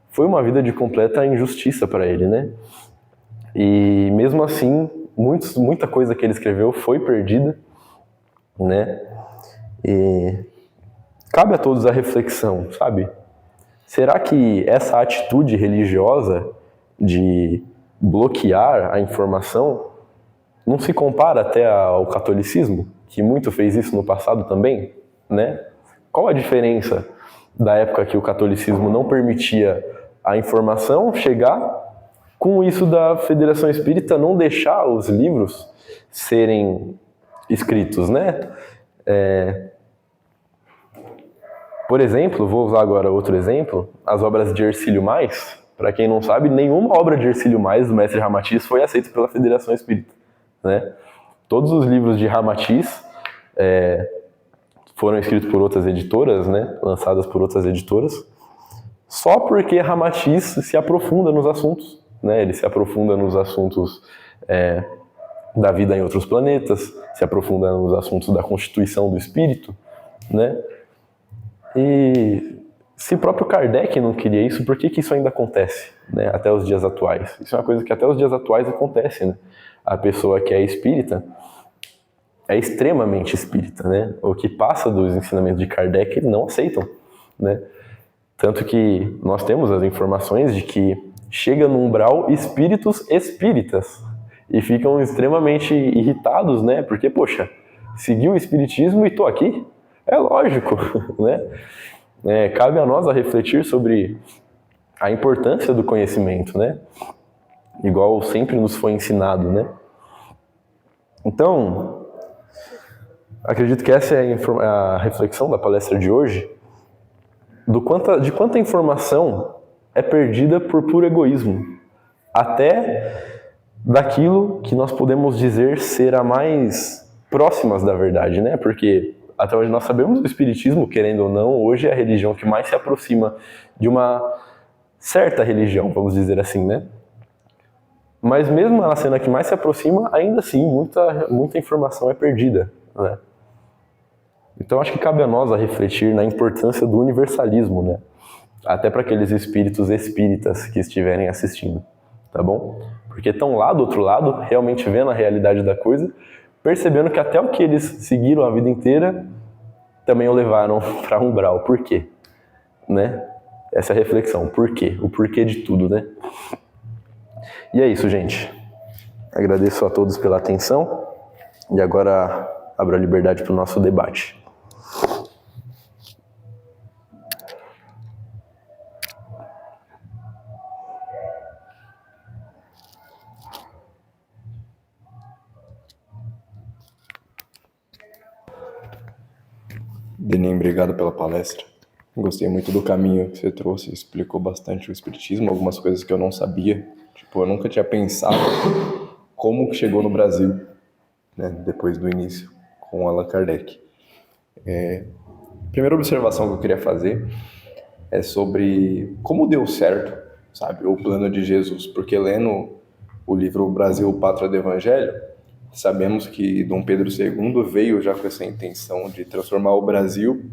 foi uma vida de completa injustiça para ele, né? E mesmo assim, muita coisa que ele escreveu foi perdida, né? E cabe a todos a reflexão, sabe? Será que essa atitude religiosa de bloquear a informação não se compara até ao catolicismo, que muito fez isso no passado também, né? Qual a diferença da época que o catolicismo não permitia a informação chegar, com isso da Federação Espírita não deixar os livros serem escritos, né? Por exemplo, vou usar agora outro exemplo, as obras de Hercílio Mais. Para quem não sabe, nenhuma obra de Hercílio Mais, do mestre Ramatiz, foi aceita pela Federação Espírita, né? Todos os livros de Ramatiz foram escritos por outras editoras, né? Lançadas por outras editoras, só porque Ramatiz se aprofunda nos assuntos, né? Ele se aprofunda nos assuntos da vida em outros planetas, se aprofunda nos assuntos da constituição do espírito, né? E se o próprio Kardec não queria isso, por que isso ainda acontece, né, até os dias atuais? Isso é uma coisa que até os dias atuais acontece, né? A pessoa que é espírita é extremamente espírita, né? O que passa dos ensinamentos de Kardec, eles não aceitam, né? Tanto que nós temos as informações de que chega no umbral espíritos espíritas e ficam extremamente irritados, né? Porque, poxa, segui o espiritismo e tô aqui? É lógico, né? Cabe a nós a refletir sobre a importância do conhecimento, né? Igual sempre nos foi ensinado, né? Então, acredito que essa é a reflexão da palestra de hoje, de quanta informação é perdida por puro egoísmo, até daquilo que nós podemos dizer ser a mais próximas da verdade, né? Porque até onde nós sabemos, o espiritismo, querendo ou não, hoje é a religião que mais se aproxima de uma certa religião, vamos dizer assim, né? Mas mesmo ela sendo a que mais se aproxima, ainda assim, muita informação é perdida, né? Então acho que cabe a nós a refletir na importância do universalismo, né? Até para aqueles espíritos espíritas que estiverem assistindo, tá bom? Porque estão lá do outro lado, realmente vendo a realidade da coisa, percebendo que até o que eles seguiram a vida inteira também o levaram para um umbral. Por quê? Né? Essa é a reflexão. Por quê? O porquê de tudo, né? E é isso, gente. Agradeço a todos pela atenção e agora abro a liberdade para o nosso debate. Denim, obrigado pela palestra. Gostei muito do caminho que você trouxe, explicou bastante o espiritismo, algumas coisas que eu não sabia. Tipo, eu nunca tinha pensado como que chegou no Brasil, né, depois do início, com Allan Kardec. A primeira observação que eu queria fazer é sobre como deu certo, sabe, o plano de Jesus, porque lendo o livro O Brasil, Pátria do Evangelho, sabemos que Dom Pedro II veio já com essa intenção de transformar o Brasil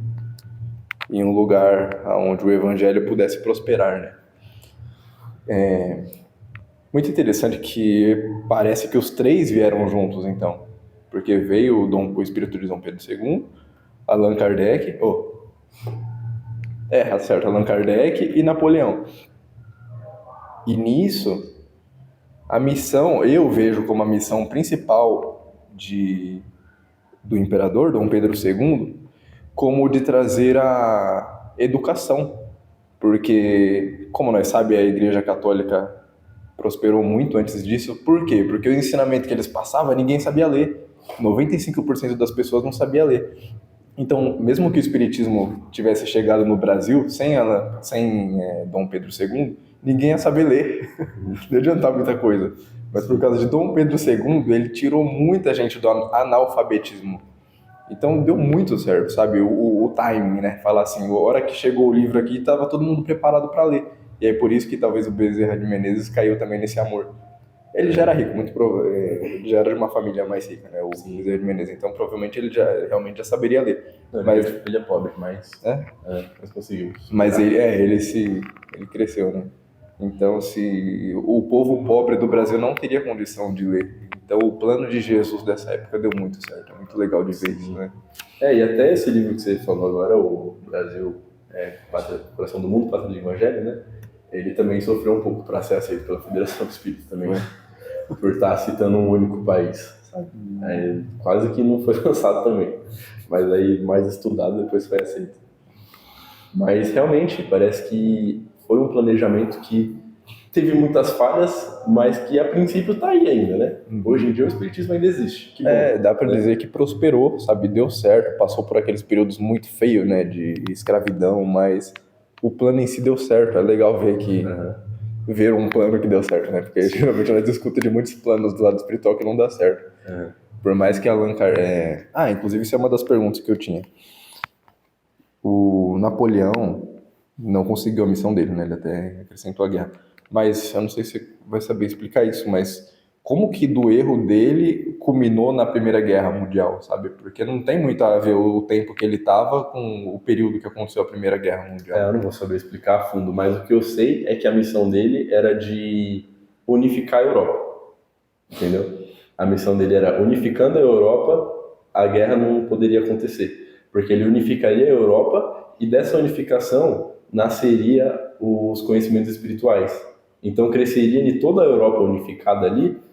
em um lugar onde o evangelho pudesse prosperar, né? Muito interessante que parece que os três vieram juntos, então, porque veio o espírito de Dom Pedro II, Allan Kardec, certo, Allan Kardec e Napoleão. E nisso, a missão, eu vejo como a missão principal do imperador, Dom Pedro II, como de trazer a educação. Porque, como nós sabemos, a Igreja Católica prosperou muito antes disso. Por quê? Porque o ensinamento que eles passavam, ninguém sabia ler. 95% das pessoas não sabia ler. Então, mesmo que o Espiritismo tivesse chegado no Brasil sem Dom Pedro II, ninguém ia saber ler. Não adiantava muita coisa. Mas por causa de Dom Pedro II, ele tirou muita gente do analfabetismo. Então deu muito certo, sabe? O timing, né? Falar assim, a hora que chegou o livro aqui, tava todo mundo preparado para ler. E é por isso que talvez o Bezerra de Menezes caiu também nesse amor. Ele já era rico, ele já era de uma família mais rica, né? O Bezerra de Menezes. Então provavelmente ele realmente já saberia ler. Mas ele é pobre, mas conseguiu. Mas ele cresceu, né? Então, se o povo pobre do Brasil não teria condição de ler. Então, o plano de Jesus dessa época deu muito certo. É muito legal de ver isso, né? E até esse livro que você falou agora, o Brasil, Coração do Mundo, Pátria do Evangelho, né? Ele também sofreu um pouco para ser aceito pela Federação dos Espíritos também, né? Por estar citando um único país, sabe? Quase que não foi lançado também. Mas aí, mais estudado, depois foi aceito. Mas, realmente, parece que foi um planejamento que teve muitas falhas, mas que a princípio está aí ainda, né? Hoje em dia o espiritismo ainda existe. Dá para dizer que prosperou, sabe? Deu certo, passou por aqueles períodos muito feios, né? De escravidão, mas o plano em si deu certo. É legal ver que ver um plano que deu certo, né? Porque geralmente nós discutimos de muitos planos do lado espiritual que não dá certo. Por mais que Allan Kardec... inclusive isso é uma das perguntas que eu tinha. O Napoleão não conseguiu a missão dele, né? Ele até acrescentou a guerra. Mas eu não sei se você vai saber explicar isso, mas como que do erro dele culminou na Primeira Guerra Mundial, sabe? Porque não tem muito a ver o tempo que ele estava com o período que aconteceu a Primeira Guerra Mundial. Eu não vou saber explicar a fundo, mas o que eu sei é que a missão dele era de unificar a Europa, entendeu? A missão dele era unificando a Europa, a guerra não poderia acontecer, porque ele unificaria a Europa e dessa unificação nasceria os conhecimentos espirituais. Então cresceria em toda a Europa unificada ali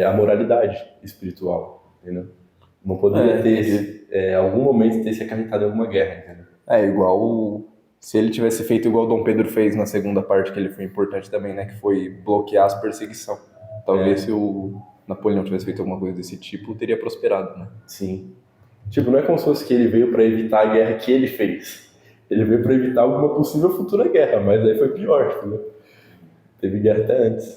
a moralidade espiritual, entendeu? Não poderia ter, algum momento, ter se acarretado em alguma guerra, entendeu? Igual se ele tivesse feito igual Dom Pedro fez na segunda parte, que ele foi importante também, né? Que foi bloquear as perseguições. Talvez se o Napoleão tivesse feito alguma coisa desse tipo, teria prosperado, né? Sim. Tipo, não é como se fosse que ele veio para evitar a guerra que ele fez. Ele veio para evitar alguma possível futura guerra, mas aí foi pior, entendeu? Teve guerra até antes.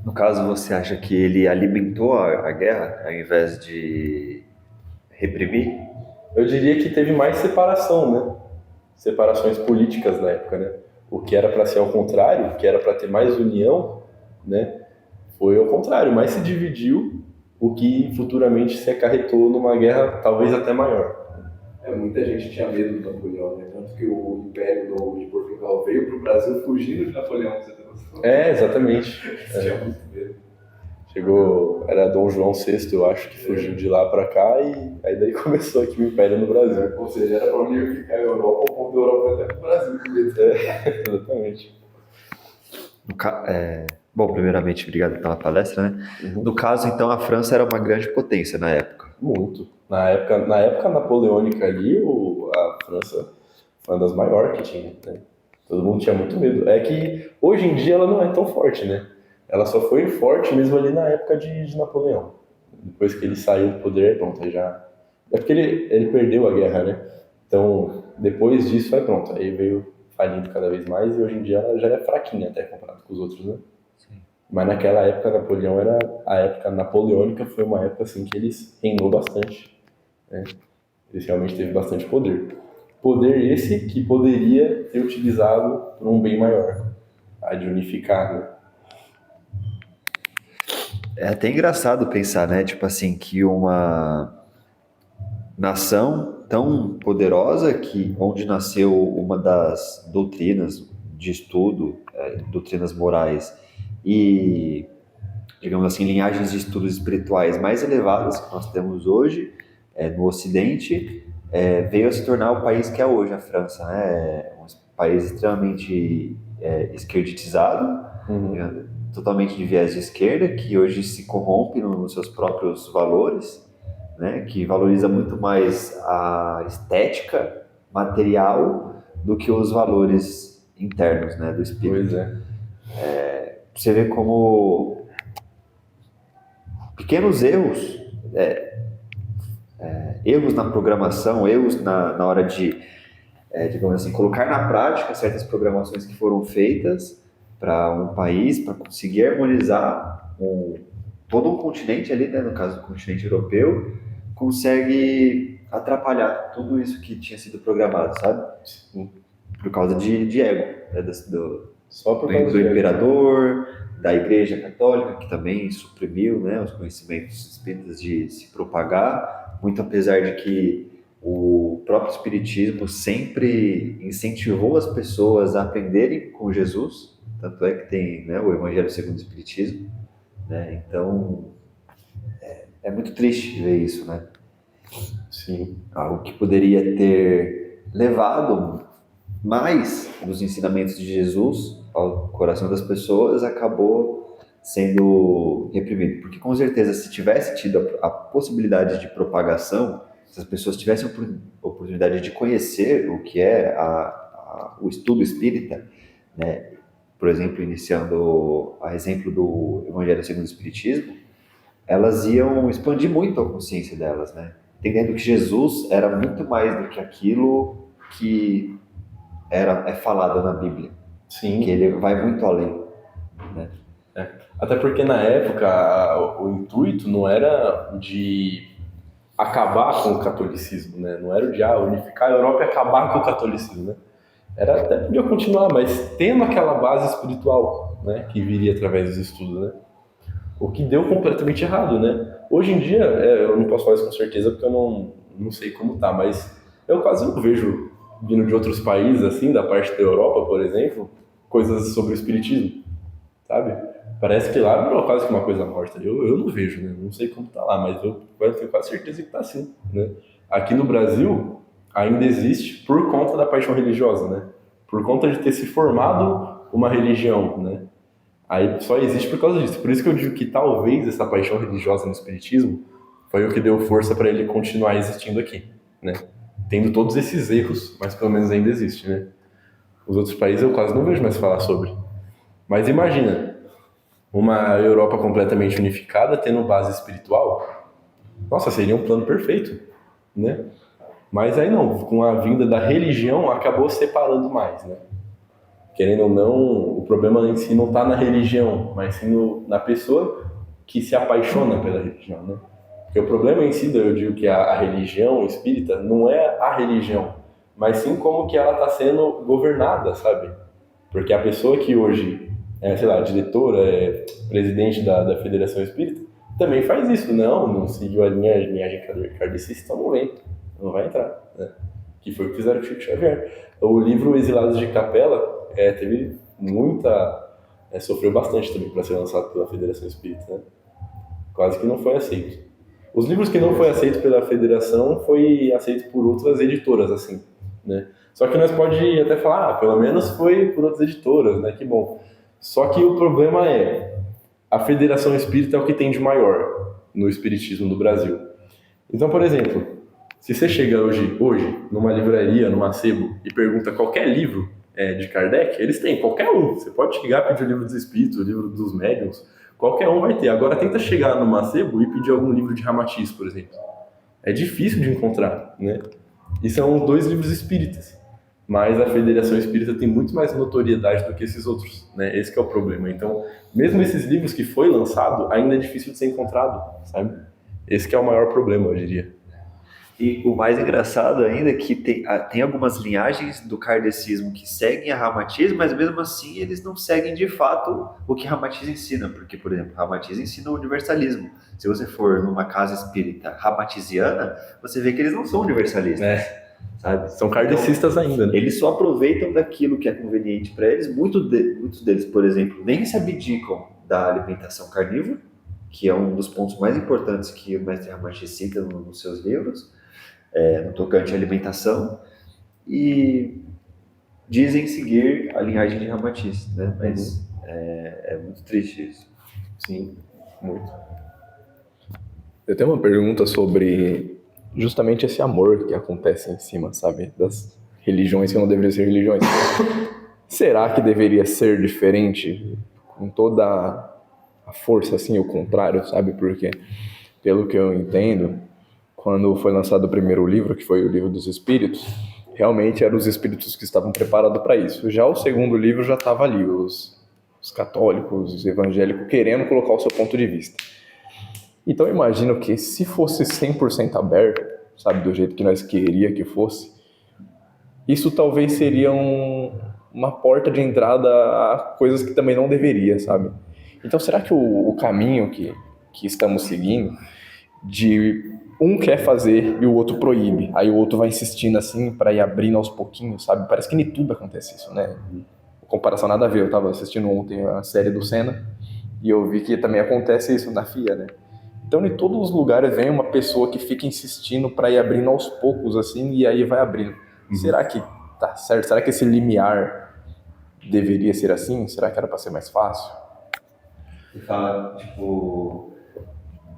No caso, você acha que ele alimentou a guerra ao invés de reprimir? Eu diria que teve mais separação, né? Separações políticas na época, né? O que era para ser ao contrário, o que era para ter mais união, né? Foi ao contrário, mais se dividiu, o que futuramente se acarretou numa guerra talvez até maior. Muita gente tinha medo do Napoleão, né? Tanto que o Império de Portugal veio para o Brasil fugindo de Napoleão, você tem noção? Exatamente. Tinha muito medo. Chegou, era Dom João VI, eu acho, que fugiu de lá para cá e aí daí começou aqui o Império no Brasil. Ou seja, era para unificar a Europa, o povo da Europa até para o Brasil. Exatamente. Bom, primeiramente, obrigado pela palestra, né? No caso, então, a França era uma grande potência na época. Muito. Na época napoleônica ali, a França foi uma das maiores que tinha, né? Todo mundo tinha muito medo. É que hoje em dia ela não é tão forte, né? Ela só foi forte mesmo ali na época de Napoleão. Depois que ele saiu do poder, pronto, aí já... É porque ele perdeu a guerra, né? Então, depois disso, aí pronto, aí veio falindo cada vez mais e hoje em dia ela já é fraquinha até comparado com os outros, né? Mas naquela época, Napoleão a época napoleônica foi uma época assim que eles reinou bastante, né? Eles realmente teve bastante poder. Poder esse que poderia ter utilizado para um bem maior, a de unificar, né? É até engraçado pensar, né? Tipo assim, que uma nação tão poderosa onde nasceu uma das doutrinas de estudo, doutrinas morais e, digamos assim, linhagens de estudos espirituais mais elevadas que nós temos hoje no Ocidente, veio a se tornar o país que é hoje, a França, né? Um país extremamente esquerditizado, totalmente de viés de esquerda, que hoje se corrompe nos seus próprios valores, né? Que valoriza muito mais a estética material do que os valores internos, né, do espírito. Pois é. Você vê como pequenos erros, erros na programação, erros na hora de, digamos assim, colocar na prática certas programações que foram feitas para um país, para conseguir harmonizar todo um continente ali, né, no caso do continente europeu, consegue atrapalhar tudo isso que tinha sido programado, sabe? Por causa de ego, né, Só por causa do imperador, da Igreja Católica, que também suprimiu, né, os conhecimentos espíritas de se propagar, muito apesar de que o próprio Espiritismo sempre incentivou as pessoas a aprenderem com Jesus, tanto é que tem, né, o Evangelho segundo o Espiritismo, né? Então é muito triste ver isso, né? Sim. Algo que poderia ter levado mais dos ensinamentos de Jesus ao coração das pessoas acabou sendo reprimido. Porque com certeza, se tivesse tido a possibilidade de propagação, se as pessoas tivessem a oportunidade de conhecer o que é o estudo espírita, né? Por exemplo, iniciando a exemplo do Evangelho segundo o Espiritismo, elas iam expandir muito a consciência delas, né? Entendendo que Jesus era muito mais do que aquilo que é falado na Bíblia. Sim. Que ele vai muito além, né? Até porque na época o intuito não era de acabar com o catolicismo, né? Não era de unificar a Europa e acabar com o catolicismo, né? Era até podia continuar, mas tendo aquela base espiritual, né? Que viria através dos estudos, né? O que deu completamente errado, né? Hoje em dia, eu não posso falar isso com certeza porque eu não sei como tá, mas eu quase não vejo, vindo de outros países, assim, da parte da Europa, por exemplo, coisas sobre o espiritismo, sabe? Parece que lá virou quase que uma coisa morta. Eu não vejo, né? Não sei como tá lá, mas eu tenho quase certeza que tá assim, né? Aqui no Brasil, ainda existe por conta da paixão religiosa, né? Por conta de ter se formado uma religião, né? Aí só existe por causa disso. Por isso que eu digo que talvez essa paixão religiosa no espiritismo foi o que deu força para ele continuar existindo aqui, né? Tendo todos esses erros, mas pelo menos ainda existe, né? Os outros países eu quase não vejo mais falar sobre. Mas imagina, uma Europa completamente unificada tendo base espiritual. Nossa, seria um plano perfeito, né? Mas aí não, com a vinda da religião acabou separando mais, né? Querendo ou não, o problema em si não está na religião, mas sim na pessoa que se apaixona pela religião, né? Porque o problema em si, eu digo que a religião espírita não é a religião, mas sim como que ela está sendo governada, sabe? Porque a pessoa que hoje é, sei lá, diretora, é presidente da Federação Espírita, também faz isso. Não seguiu a linhagem kardecista, então não vai entrar, né? Que foi o que fizeram com o Chico Xavier. O livro Exilados de Capela teve muita... sofreu bastante também para ser lançado pela Federação Espírita, né? Quase que não foi aceito. Os livros que não foi aceito pela Federação foi aceito por outras editoras, assim, né? Só que nós pode até falar, pelo menos foi por outras editoras, né? Que bom. Só que o problema a Federação Espírita é o que tem de maior no espiritismo do Brasil. Então, por exemplo, se você chega hoje numa livraria, numa sebo, e pergunta qualquer livro de Kardec, eles têm, qualquer um. Você pode chegar e pedir o livro dos Espíritos, o livro dos Médiuns, qualquer um vai ter. Agora tenta chegar numa sebo e pedir algum livro de Ramatiz, por exemplo. É difícil de encontrar, né? E são 2 livros espíritas. Mas a Federação Espírita tem muito mais notoriedade do que esses outros, né? Esse que é o problema. Então, mesmo esses livros que foi lançado, ainda é difícil de ser encontrado, sabe? Esse que é o maior problema, eu diria. E o mais engraçado ainda é que tem algumas linhagens do kardecismo que seguem a Ramatiz, mas mesmo assim eles não seguem de fato o que Ramatiz ensina, porque, por exemplo, Ramatiz ensina o universalismo. Se você for numa casa espírita ramatiziana, você vê que eles não são universalistas. Sabe? São kardecistas ainda, né? Eles só aproveitam daquilo que é conveniente para eles. Muitos deles, por exemplo, nem se abdicam da alimentação carnívora, que é um dos pontos mais importantes que o mestre Ramatiz cita nos seus livros, no tocante à alimentação, e dizem seguir a linhagem de Ramatiz, né? Mas é muito triste isso. Sim, muito. Eu tenho uma pergunta sobre justamente esse amor que acontece em cima, sabe? Das religiões que não deveriam ser religiões. Será que deveria ser diferente com toda a força, assim, o contrário, sabe? Porque, pelo que eu entendo, quando foi lançado o primeiro livro, que foi o Livro dos Espíritos, realmente eram os espíritos que estavam preparados para isso. Já o segundo livro já estava ali, os católicos, os evangélicos, querendo colocar o seu ponto de vista. Então eu imagino que se fosse 100% aberto, sabe, do jeito que nós queríamos que fosse, isso talvez seria uma porta de entrada a coisas que também não deveria, sabe? Então será que o caminho que estamos seguindo, de um quer fazer e o outro proíbe, aí o outro vai insistindo assim para ir abrindo aos pouquinhos, sabe? Parece que em tudo acontece isso, né? Comparação nada a ver, eu estava assistindo ontem a série do Senna e eu vi que também acontece isso na FIA, né? Então, em todos os lugares vem uma pessoa que fica insistindo para ir abrindo aos poucos, assim, e aí vai abrindo. Será que tá certo? Será que esse limiar deveria ser assim? Será que era para ser mais fácil? Você fala, tipo,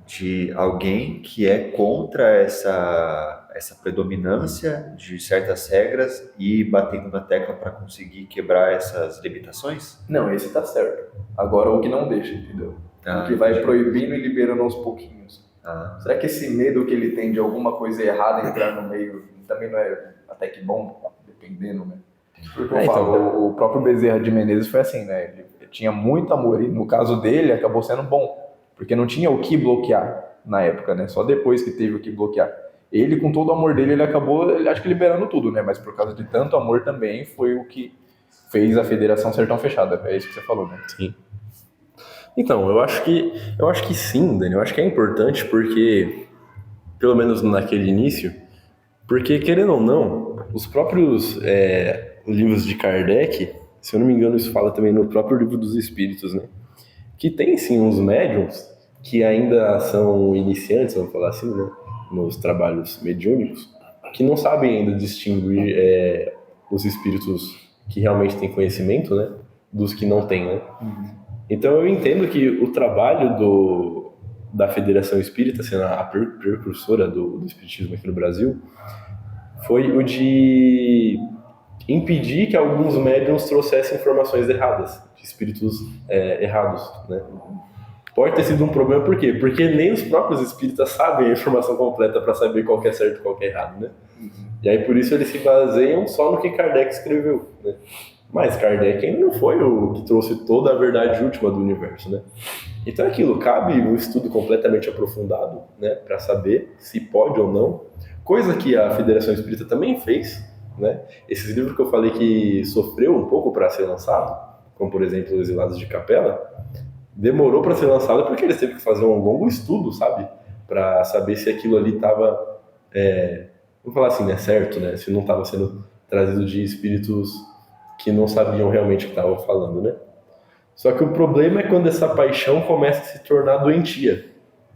de alguém que é contra essa predominância de certas regras e batendo na tecla para conseguir quebrar essas limitações? Não, esse tá certo. Agora o que não deixa, entendeu? O que vai proibindo e liberando aos pouquinhos. Será que esse medo que ele tem de alguma coisa errada entrar no meio também não é até que bom, dependendo, né? Porque eu falo, o próprio Bezerra de Menezes foi assim, né? Ele tinha muito amor e no caso dele acabou sendo bom, porque não tinha o que bloquear na época, né? Só depois que teve o que bloquear. Ele, com todo o amor dele, ele acabou, acho que liberando tudo, né? Mas por causa de tanto amor também foi o que fez a Federação ser tão fechada. É isso que você falou, né? Sim. Então, eu acho que sim, Dani. Eu acho que é importante porque, pelo menos naquele início, porque querendo ou não, os próprios livros de Kardec, se eu não me engano, isso fala também no próprio livro dos Espíritos, né? Que tem sim uns médiums que ainda são iniciantes, vamos falar assim, né? Nos trabalhos mediúnicos, que não sabem ainda distinguir os espíritos que realmente têm conhecimento, né? Dos que não têm, né? Então eu entendo que o trabalho da Federação Espírita, sendo a precursora do Espiritismo aqui no Brasil, foi o de impedir que alguns médiums trouxessem informações erradas, de espíritos errados, né? Pode ter sido um problema, por quê? Porque nem os próprios espíritas sabem a informação completa para saber qual que é certo e qual que é errado, né? E aí por isso eles se baseiam só no que Kardec escreveu, né? Mas Kardec ainda não foi o que trouxe toda a verdade última do universo, né? Então é aquilo, cabe um estudo completamente aprofundado, né, para saber se pode ou não, coisa que a Federação Espírita também fez, né? Esses livros que eu falei que sofreu um pouco para ser lançado, como por exemplo Os Exilados de Capela, demorou para ser lançado porque eles teve que fazer um longo estudo, sabe, para saber se aquilo ali estava, vamos falar assim, né, certo, né, se não estava sendo trazido de espíritos que não sabiam realmente o que estavam falando, né? Só que o problema é quando essa paixão começa a se tornar doentia.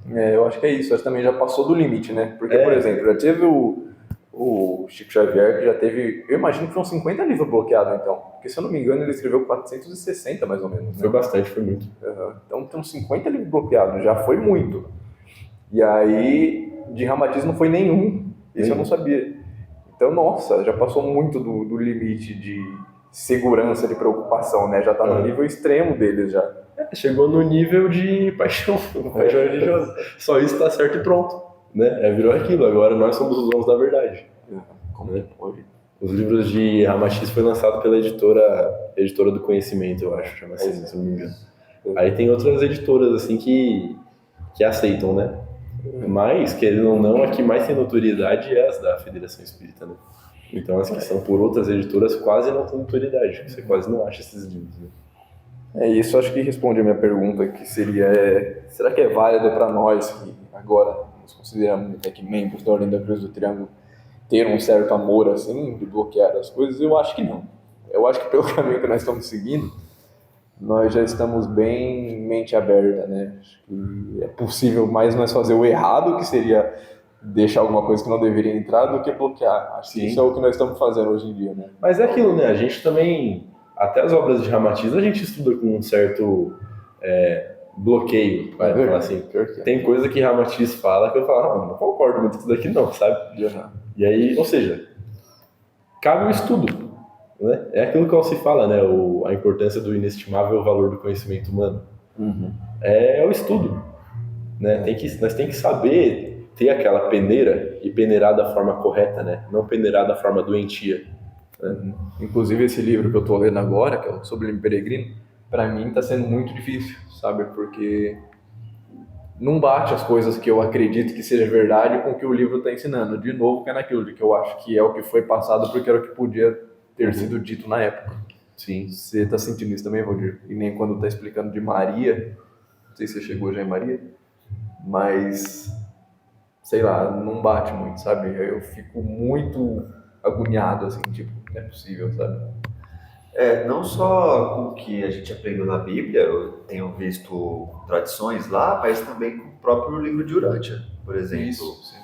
Eu acho que é isso, acho que também já passou do limite, né? Porque, por exemplo, já teve o Chico Xavier, que já teve, eu imagino que foram 50 livros bloqueados, então. Porque, se eu não me engano, ele escreveu 460, mais ou menos. Né? Foi bastante, foi muito. Então, tem uns 50 livros bloqueados, já foi muito. E aí, de Ramatiz não foi nenhum, isso eu não sabia. Então, nossa, já passou muito do limite de segurança, de preocupação, né? Já tá no nível extremo deles já. Chegou no nível de paixão religiosa. Só isso tá certo e pronto, né? Virou aquilo, agora nós somos os donos da verdade. Como que pode? Os livros de Ramatiz foi lançado pela editora do Conhecimento, eu acho, chama assim, se não me engano. Aí tem outras editoras, assim, que aceitam, né? Mas, querendo ou não, a que mais tem notoriedade é as da Federação Espírita, né? Então, as que são por outras editoras quase não têm notoriedade, você quase não acha esses livros, né? Isso acho que responde a minha pergunta, que seria, será que é válido para nós, que agora nos consideramos até que membros da Ordem da Cruz do Triângulo, ter um certo amor, assim, de bloquear as coisas? Eu acho que não. Eu acho que pelo caminho que nós estamos seguindo, nós já estamos bem mente aberta, né? Acho que é possível mais nós fazer o errado, que seria deixar alguma coisa que não deveria entrar, do que bloquear. Acho que isso é o que nós estamos fazendo hoje em dia, né? Mas é aquilo, né? A gente também, até as obras de Ramatiz, a gente estuda com um certo bloqueio, vai falar assim. Tem coisa que Ramatiz fala que eu falo, não concordo muito com isso daqui não, sabe? E aí, ou seja, cabe o estudo, né? É aquilo que se fala, né? A importância do inestimável valor do conhecimento humano. É o estudo, né? Nós tem que saber ter aquela peneira e peneirar da forma correta, né? Não peneirar da forma doentia. Né? Inclusive esse livro que eu tô lendo agora, que é o Sublime Peregrino, para mim tá sendo muito difícil, sabe? Porque não bate as coisas que eu acredito que seja verdade com o que o livro está ensinando. De novo, que é naquilo de que eu acho que é o que foi passado porque era o que podia ter sido dito na época. Sim. Você está sentindo isso também, Valdir? E nem quando está explicando de Maria, não sei se você chegou já em Maria, mas, sei lá, não bate muito, sabe? Eu fico muito agoniado, assim, tipo, não é possível, sabe? Não só com o que a gente aprendeu na Bíblia, eu tenho visto tradições lá, mas também com o próprio livro de Urântia, por exemplo. Isso,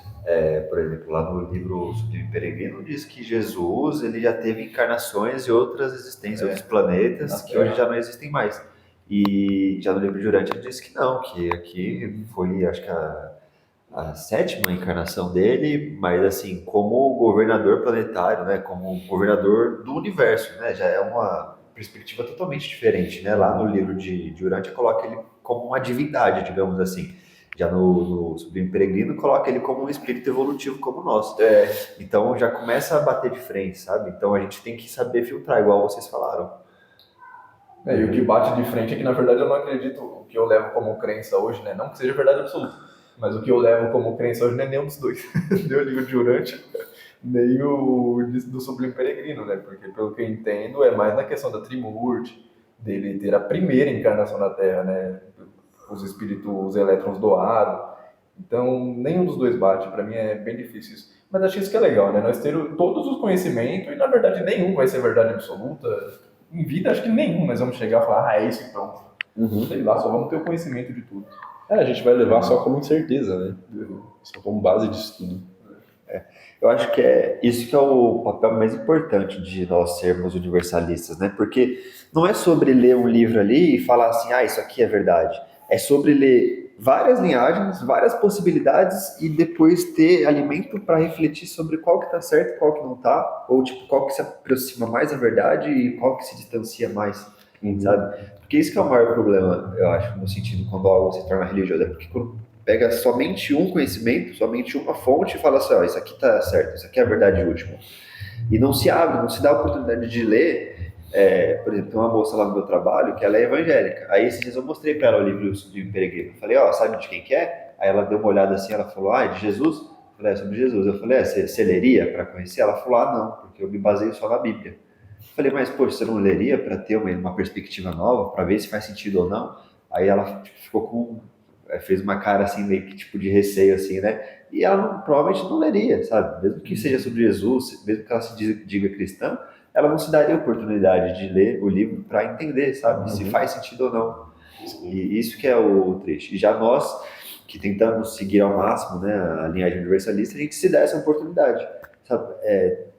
por exemplo, lá no livro Sublime Peregrino diz que Jesus ele já teve encarnações em outras existências, outros planetas, que hoje já não existem mais. E já no livro de Urântia diz que não, que aqui foi, acho que a sétima encarnação dele, mas assim, como governador planetário, né, como governador do universo, né, já é uma perspectiva totalmente diferente, né, lá no livro de Urântia coloca ele como uma divindade, digamos assim, já no Sublime Peregrino coloca ele como um espírito evolutivo como nós, então já começa a bater de frente, sabe, então a gente tem que saber filtrar, igual vocês falaram. E o que bate de frente é que, na verdade, eu não acredito, o que eu levo como crença hoje, né, não que seja verdade absoluta, mas o que eu levo como crença hoje não é nenhum dos dois. Nem o livro de Urântia, nem o do Sublime Peregrino, né? Porque, pelo que eu entendo, é mais na questão da Trimurti, dele ter a primeira encarnação na Terra, né? os elétrons doados. Então, nenhum dos dois bate. Para mim é bem difícil isso. Mas acho isso que é legal, né? Nós ter todos os conhecimentos e, na verdade, nenhum vai ser verdade absoluta. Em vida, acho que nenhum nós vamos chegar e falar, é isso e pronto. Sei lá, só vamos ter o conhecimento de tudo. A gente vai levar só como incerteza, né? Só como base de estudo. Eu acho que é isso que é o papel mais importante de nós sermos universalistas, né? Porque não é sobre ler um livro ali e falar assim, isso aqui é verdade. É sobre ler várias linhagens, várias possibilidades e depois ter alimento para refletir sobre qual que tá certo e qual que não tá, ou tipo, qual que se aproxima mais da verdade e qual que se distancia mais, sabe? Porque isso que é o maior problema, eu acho, no sentido quando algo se torna religioso, é porque quando pega somente um conhecimento, somente uma fonte e fala assim, isso aqui tá certo, isso aqui é a verdade última. E não se abre, não se dá a oportunidade de ler. Por exemplo, tem uma moça lá no meu trabalho que ela é evangélica. Aí esses dias eu mostrei para ela o livro de Peregrino. Eu falei, sabe de quem que é? Aí ela deu uma olhada assim, ela falou, é de Jesus? Eu falei, é sobre Jesus. Eu falei, você leria para conhecer? Ela falou, não, porque eu me baseio só na Bíblia. Eu falei, mas poxa, você não leria para ter uma perspectiva nova, para ver se faz sentido ou não? Aí ela ficou fez uma cara assim, meio que tipo de receio assim, né? E ela provavelmente não leria, sabe? Mesmo que seja sobre Jesus, mesmo que ela se diga cristã, ela não se daria a oportunidade de ler o livro para entender, sabe? Se faz sentido ou não. E isso que é o triste. E já nós, que tentamos seguir ao máximo, né, a linhagem universalista, a gente se dá essa oportunidade, sabe?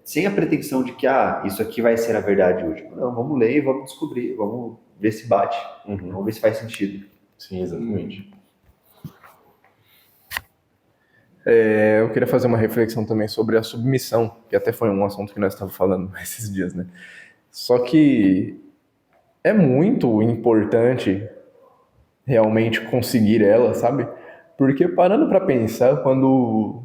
Sem a pretensão de que, isso aqui vai ser a verdade última. Não, vamos ler e vamos descobrir, vamos ver se bate, vamos ver se faz sentido. Sim, exatamente. Eu queria fazer uma reflexão também sobre a submissão, que até foi um assunto que nós estávamos falando esses dias, né? Só que é muito importante realmente conseguir ela, sabe? Porque parando para pensar, quando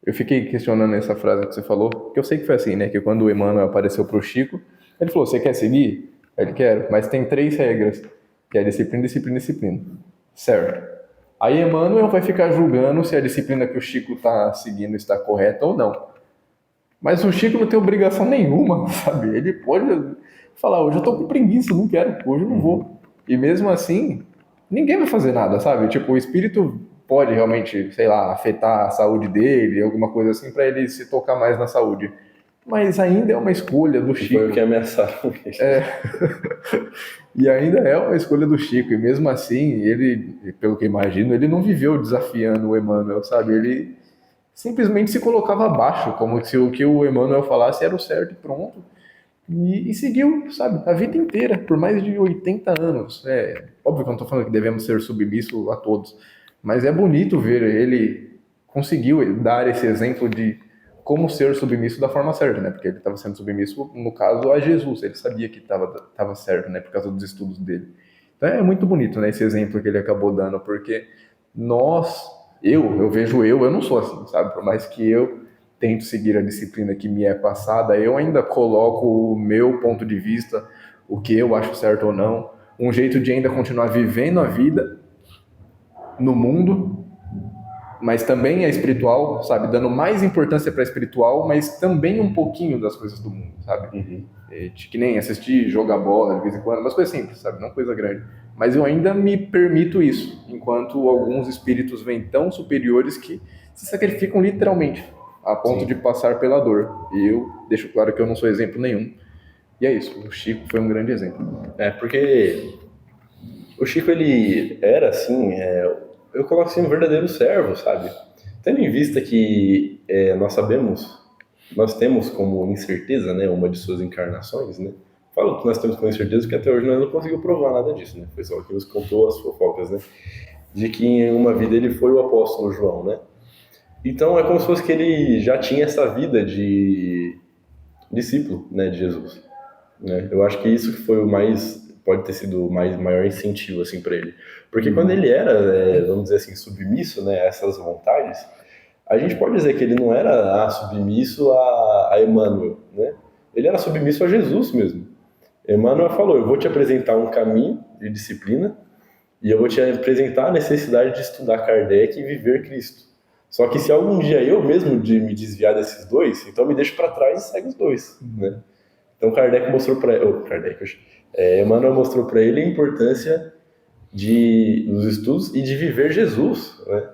eu fiquei questionando essa frase que você falou, que eu sei que foi assim, né? Que quando o Emmanuel apareceu pro Chico, ele falou, você quer seguir? Ele quer, mas tem 3 regras, que é disciplina, disciplina, disciplina. Certo. Aí Emmanuel vai ficar julgando se a disciplina que o Chico está seguindo está correta ou não. Mas o Chico não tem obrigação nenhuma, sabe? Ele pode falar, hoje eu tô com preguiça, não quero, hoje eu não vou. E mesmo assim, ninguém vai fazer nada, sabe? Tipo, o espírito pode realmente, sei lá, afetar a saúde dele, alguma coisa assim, para ele se tocar mais na saúde. Mas ainda é uma escolha do Chico. Foi o que ameaçaram. E ainda é uma escolha do Chico. E mesmo assim, ele, pelo que imagino, ele não viveu desafiando o Emmanuel, sabe? Ele simplesmente se colocava abaixo, como se o que o Emmanuel falasse era o certo e pronto. E seguiu, sabe? A vida inteira, por mais de 80 anos. Óbvio que eu não estou falando que devemos ser submissos a todos, mas é bonito ver ele conseguiu dar esse exemplo de como ser submisso da forma certa, né? Porque ele estava sendo submisso, no caso, a Jesus. Ele sabia que estava certo, né? Por causa dos estudos dele. Então é muito bonito, né? Esse exemplo que ele acabou dando, porque eu vejo eu não sou assim, sabe? Por mais que eu tento seguir a disciplina que me é passada, eu ainda coloco o meu ponto de vista, o que eu acho certo ou não, um jeito de ainda continuar vivendo a vida no mundo, mas também é espiritual, sabe? Dando mais importância para espiritual, mas também um pouquinho das coisas do mundo, sabe? Que nem assistir, jogar bola de vez em quando, umas coisas simples, sabe? Não coisa grande. Mas eu ainda me permito isso, enquanto alguns espíritos vêm tão superiores que se sacrificam literalmente, a ponto de passar pela dor. E eu deixo claro que eu não sou exemplo nenhum. E é isso, o Chico foi um grande exemplo. Porque o Chico, ele era, assim, eu coloco assim, um verdadeiro servo, sabe? Tendo em vista que nós temos como incerteza, né, uma de suas encarnações, né? Falo que nós temos como incerteza porque até hoje nós não conseguimos provar nada disso, né? Foi só que nos contou as fofocas, né? De que em uma vida ele foi o apóstolo João, né? Então é como se fosse que ele já tinha essa vida de discípulo, né, de Jesus, né? Eu acho que isso que foi pode ter sido o maior incentivo assim para ele, porque quando ele era, vamos dizer assim, submisso, né, a essas vontades, a gente pode dizer que ele não era submisso a Emmanuel, né? Ele era submisso a Jesus mesmo. Emmanuel falou: eu vou te apresentar um caminho de disciplina e eu vou te apresentar a necessidade de estudar Kardec e viver Cristo. Só que se algum dia eu mesmo me desviar desses dois, então me deixo para trás e segue os dois, né? Então Emmanuel mostrou para ele a importância dos estudos e de viver Jesus, né?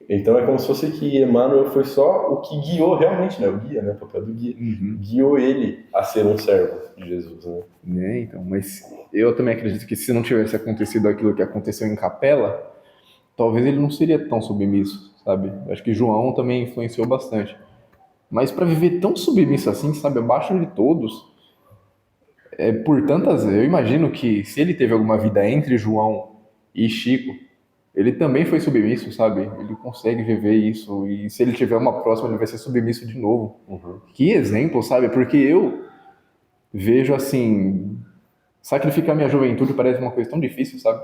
Então é como se fosse que Emmanuel foi só o que guiou realmente, né? O guia, né? O papel do guia. Guiou ele a ser um servo de Jesus, né? Então, mas eu também acredito que se não tivesse acontecido aquilo que aconteceu em Capela, talvez ele não seria tão submisso, sabe? Eu acho que João também influenciou bastante. Mas para viver tão submisso assim, sabe, abaixo de todos, por tantas, eu imagino que se ele teve alguma vida entre João e Chico, ele também foi submisso, sabe? Ele consegue viver isso e se ele tiver uma próxima, ele vai ser submisso de novo. Que exemplo, sabe? Porque eu vejo assim, sacrificar minha juventude parece uma coisa tão difícil, sabe?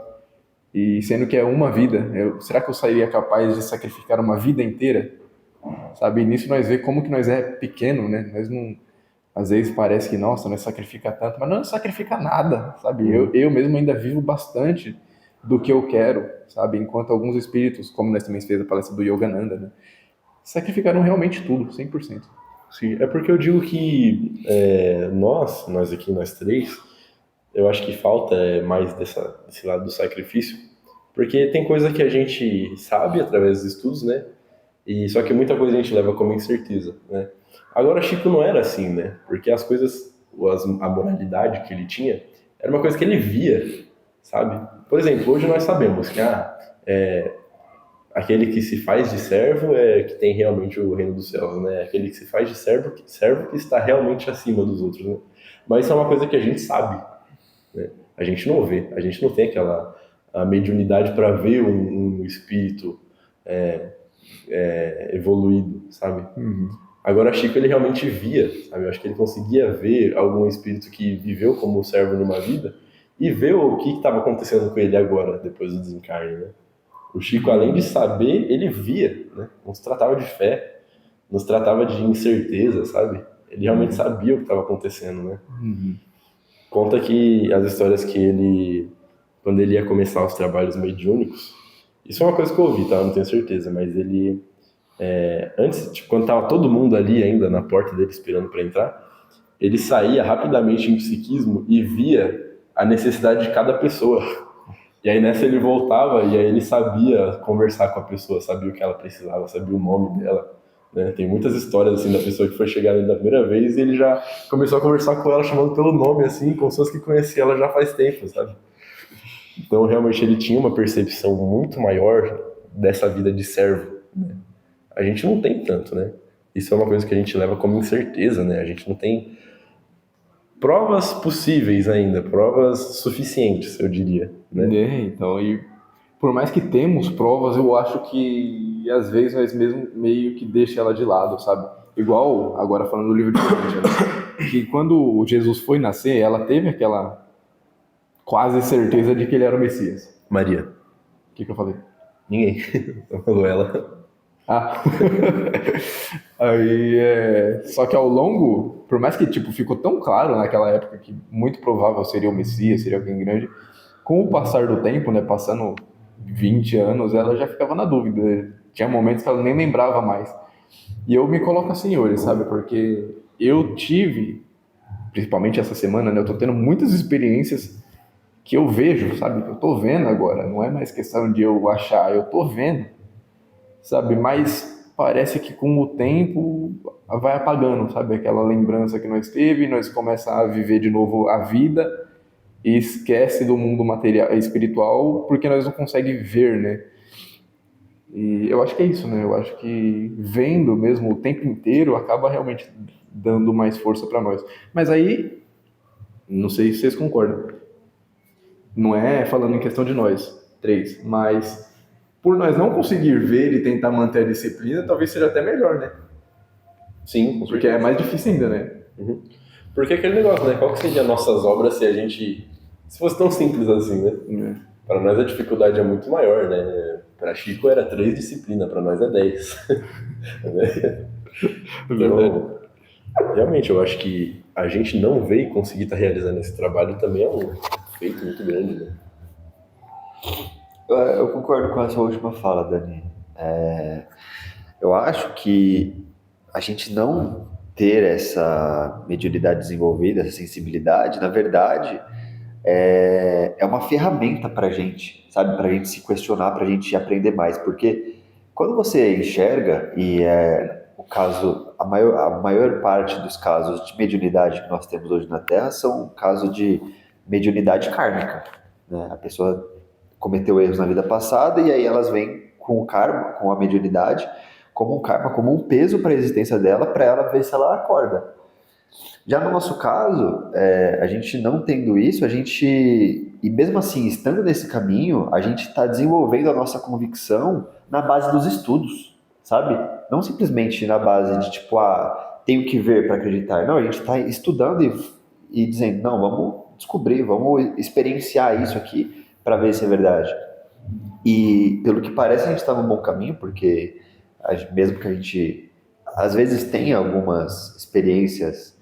E sendo que é uma vida, será que eu seria capaz de sacrificar uma vida inteira? Sabe? E nisso nós vemos como que nós é pequeno, né? Nós não, às vezes parece que, nossa, nós sacrifica tanto, mas não sacrifica nada, sabe? Eu mesmo ainda vivo bastante do que eu quero, sabe? Enquanto alguns espíritos, como nós também fez a palestra do Yogananda, né? Sacrificaram realmente tudo, 100%. Sim, é porque eu digo que nós aqui, nós três, eu acho que falta mais desse lado do sacrifício, porque tem coisa que a gente sabe através dos estudos, né? E só que muita coisa a gente leva como incerteza, né? Agora, Chico não era assim, né? Porque as coisas, a moralidade que ele tinha, era uma coisa que ele via, sabe? Por exemplo, hoje nós sabemos que aquele que se faz de servo é que tem realmente o reino dos céus, né? Aquele que se faz de servo que está realmente acima dos outros, né? Mas isso é uma coisa que a gente sabe, né? A gente não vê, a gente não tem a mediunidade para ver um espírito evoluído, sabe? Agora, Chico, ele realmente via, sabe? Eu acho que ele conseguia ver algum espírito que viveu como servo numa vida e ver o que estava acontecendo com ele agora, depois do desencarne, né? O Chico, além de saber, ele via, né? Nos tratava de fé, nos tratava de incerteza, sabe? Ele realmente sabia o que estava acontecendo, né? Conta que as histórias que ele, quando ele ia começar os trabalhos mediúnicos, isso é uma coisa que eu ouvi, tá? Eu não tenho certeza, mas ele, antes, tipo, quando tava todo mundo ali ainda na porta dele esperando para entrar, ele saía rapidamente em psiquismo e via a necessidade de cada pessoa. E aí nessa ele voltava e aí ele sabia conversar com a pessoa, sabia o que ela precisava, sabia o nome dela, né? Tem muitas histórias assim da pessoa que foi chegar ali da primeira vez e ele já começou a conversar com ela chamando pelo nome, assim, com pessoas que conhecia ela já faz tempo, sabe? Então realmente ele tinha uma percepção muito maior dessa vida de servo, né? A gente não tem tanto, né? Isso é uma coisa que a gente leva como incerteza, né? A gente não tem provas possíveis ainda, provas suficientes, eu diria, né? Então, e por mais que temos provas, eu acho que às vezes nós mesmo meio que deixa ela de lado, sabe? Igual, agora falando do livro de Coríntios, que quando o Jesus foi nascer, ela teve aquela quase certeza de que ele era o Messias. Maria. O que eu falei? Ninguém. Só falou ela. Aí, só que ao longo, por mais que tipo ficou tão claro naquela época que muito provável seria o Messias, seria alguém grande, com o passar do tempo, né, passando 20 anos, ela já ficava na dúvida. Tinha momentos que ela nem lembrava mais. E eu me coloco assim hoje, sabe? Porque eu tive, principalmente essa semana, né, eu tô tendo muitas experiências que eu vejo, sabe? Que eu tô vendo agora. Não é mais questão de eu achar, eu tô vendo, sabe? Mas parece que com o tempo vai apagando, sabe? Aquela lembrança que nós teve, nós começamos a viver de novo a vida e esquece do mundo material, espiritual, porque nós não conseguimos ver, né? E eu acho que é isso, né? Eu acho que vendo mesmo o tempo inteiro acaba realmente dando mais força para nós. Mas aí, não sei se vocês concordam. Não é falando em questão de nós, três, mas por nós não conseguir ver e tentar manter a disciplina, talvez seja até melhor, né? Sim, Porque é mais difícil ainda, né? Porque aquele negócio, né? Qual que seria nossas obras se fosse tão simples assim, né? Para nós a dificuldade é muito maior, né? Para Chico era 3 disciplinas, para nós é 10. Então, realmente, eu acho que a gente não ver e conseguir estar realizando esse trabalho também é um feito muito grande, né? Eu concordo com essa última fala, Dani. Eu acho que a gente não ter essa mediunidade desenvolvida, essa sensibilidade, na verdade, é uma ferramenta para a gente, sabe? Para a gente se questionar, para a gente aprender mais. Porque quando você enxerga, e o caso, a maior parte dos casos de mediunidade que nós temos hoje na Terra são casos de mediunidade kármica, né? A pessoa cometeu erros na vida passada e aí elas vêm com o karma, com a mediunidade, como um karma, como um peso para a existência dela, para ela ver se ela acorda. Já no nosso caso, a gente não tendo isso, e mesmo assim, estando nesse caminho, a gente está desenvolvendo a nossa convicção na base dos estudos, sabe? Não simplesmente na base de tipo, tenho que ver para acreditar. Não, a gente está estudando e dizendo, não, vamos descobrir, vamos experienciar isso aqui para ver se é verdade. E pelo que parece, a gente está no bom caminho, porque mesmo que a gente às vezes tenha algumas experiências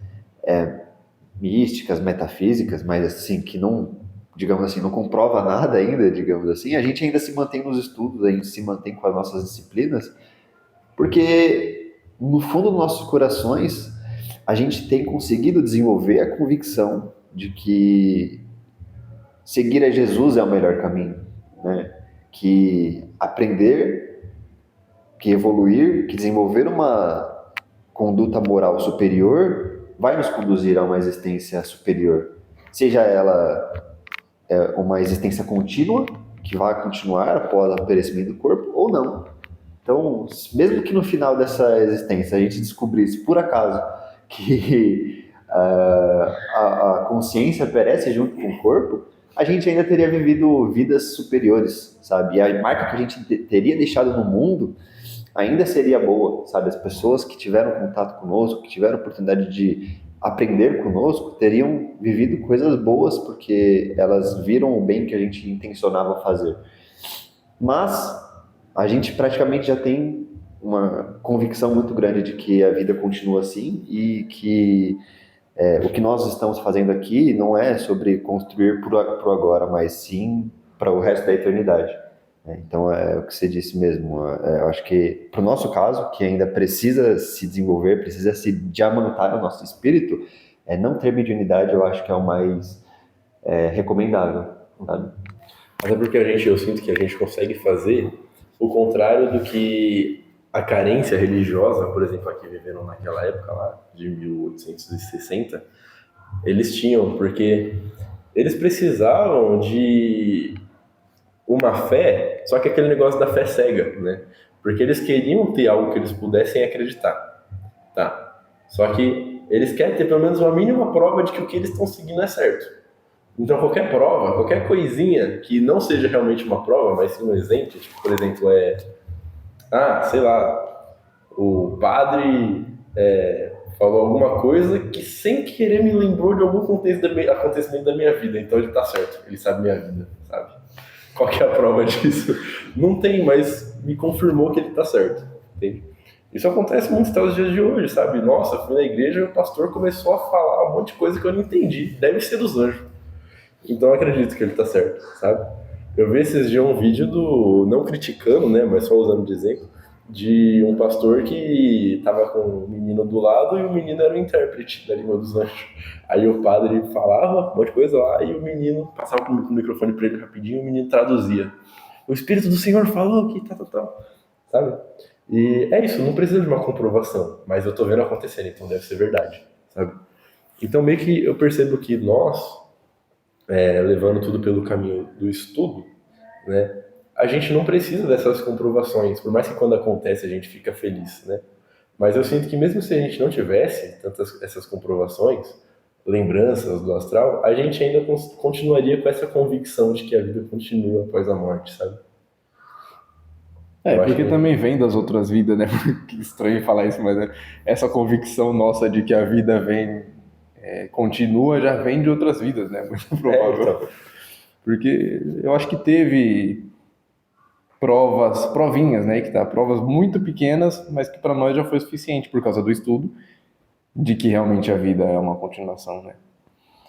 místicas, metafísicas, mas assim, que não, digamos assim, não comprova nada ainda, digamos assim, a gente ainda se mantém nos estudos, a gente se mantém com as nossas disciplinas, porque no fundo dos nossos corações, a gente tem conseguido desenvolver a convicção de que seguir a Jesus é o melhor caminho, né? Que aprender, que evoluir, que desenvolver uma conduta moral superior vai nos conduzir a uma existência superior. Seja ela uma existência contínua, que vai continuar após o perecimento do corpo, ou não. Então, mesmo que no final dessa existência a gente descobrisse, por acaso, que a consciência perece junto com o corpo, a gente ainda teria vivido vidas superiores, sabe? E a marca que a gente teria deixado no mundo ainda seria boa, sabe? As pessoas que tiveram contato conosco, que tiveram oportunidade de aprender conosco, teriam vivido coisas boas porque elas viram o bem que a gente intencionava fazer. Mas a gente praticamente já tem uma convicção muito grande de que a vida continua assim e que o que nós estamos fazendo aqui não é sobre construir pro agora, mas sim para o resto da eternidade. Então é o que você disse mesmo. Eu acho que para o nosso caso, que ainda precisa se desenvolver, precisa se diamantar o nosso espírito, não ter mediunidade eu acho que é o mais recomendável, sabe? Até porque eu sinto que a gente consegue fazer o contrário do que a carência religiosa, por exemplo, aqui vivendo naquela época lá, de 1860, eles tinham, porque eles precisavam de uma fé, só que aquele negócio da fé cega, né? Porque eles queriam ter algo que eles pudessem acreditar, tá? Só que eles querem ter pelo menos uma mínima prova de que o que eles estão seguindo é certo. Então qualquer prova, qualquer coisinha que não seja realmente uma prova, mas sim um exemplo, tipo, por exemplo, sei lá, o padre falou alguma coisa que sem querer me lembrou de algum acontecimento da minha vida, então ele tá certo, ele sabe minha vida, sabe? Qual que é a prova disso? Não tem, mas me confirmou que ele tá certo, entende? Isso acontece muito até os dias de hoje, sabe? Nossa, fui na igreja e o pastor começou a falar um monte de coisa que eu não entendi, deve ser dos anjos. Então eu acredito que ele tá certo, sabe? Eu vi esses dias um vídeo não criticando, né, mas só usando de exemplo, de um pastor que tava com um menino do lado e o menino era o intérprete da língua dos anjos. Aí o padre falava um monte de coisa lá e o menino passava com o microfone pra ele rapidinho e o menino traduzia. O Espírito do Senhor falou que tal, sabe? E é isso, não precisa de uma comprovação, mas eu tô vendo acontecer, então deve ser verdade, sabe? Então meio que eu percebo que nós, levando tudo pelo caminho do estudo, né, a gente não precisa dessas comprovações, por mais que quando acontece a gente fica feliz, né? Mas eu sinto que mesmo se a gente não tivesse tantas essas comprovações, lembranças do astral, a gente ainda continuaria com essa convicção de que a vida continua após a morte, sabe? Eu acho Porque que também vem das outras vidas, né? Que estranho falar isso, mas essa convicção nossa de que a vida continua, já vem de outras vidas, né? Muito provável. então, Porque eu acho que teve provinhas, né? Que tá, provas muito pequenas, mas que para nós já foi suficiente por causa do estudo de que realmente a vida é uma continuação, né?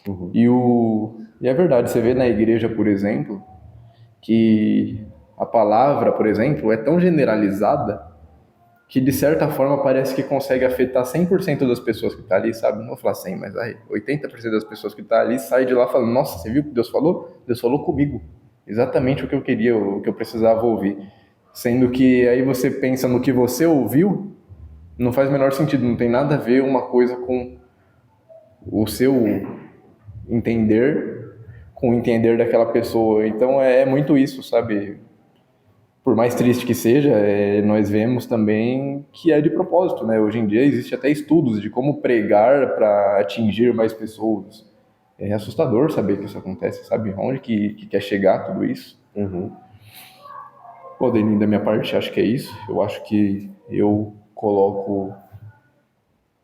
uhum. E é verdade, você vê na igreja, por exemplo, que a palavra, por exemplo, é tão generalizada que de certa forma parece que consegue afetar 100% das pessoas que tá ali, sabe? Não vou falar 100, mas aí 80% das pessoas que tá ali sai de lá falando, nossa, você viu o que Deus falou? Deus falou comigo. Exatamente o que eu queria, o que eu precisava ouvir. Sendo que aí você pensa no que você ouviu, não faz o menor sentido, não tem nada a ver uma coisa com o seu entender com o entender daquela pessoa. Então é muito isso, sabe? Por mais triste que seja, nós vemos também que é de propósito, né? Hoje em dia existe até estudos de como pregar para atingir mais pessoas. É assustador saber que isso acontece, sabe? Onde que quer chegar tudo isso? Uhum. Pô, Denis, da minha parte, acho que é isso. Eu acho que eu coloco,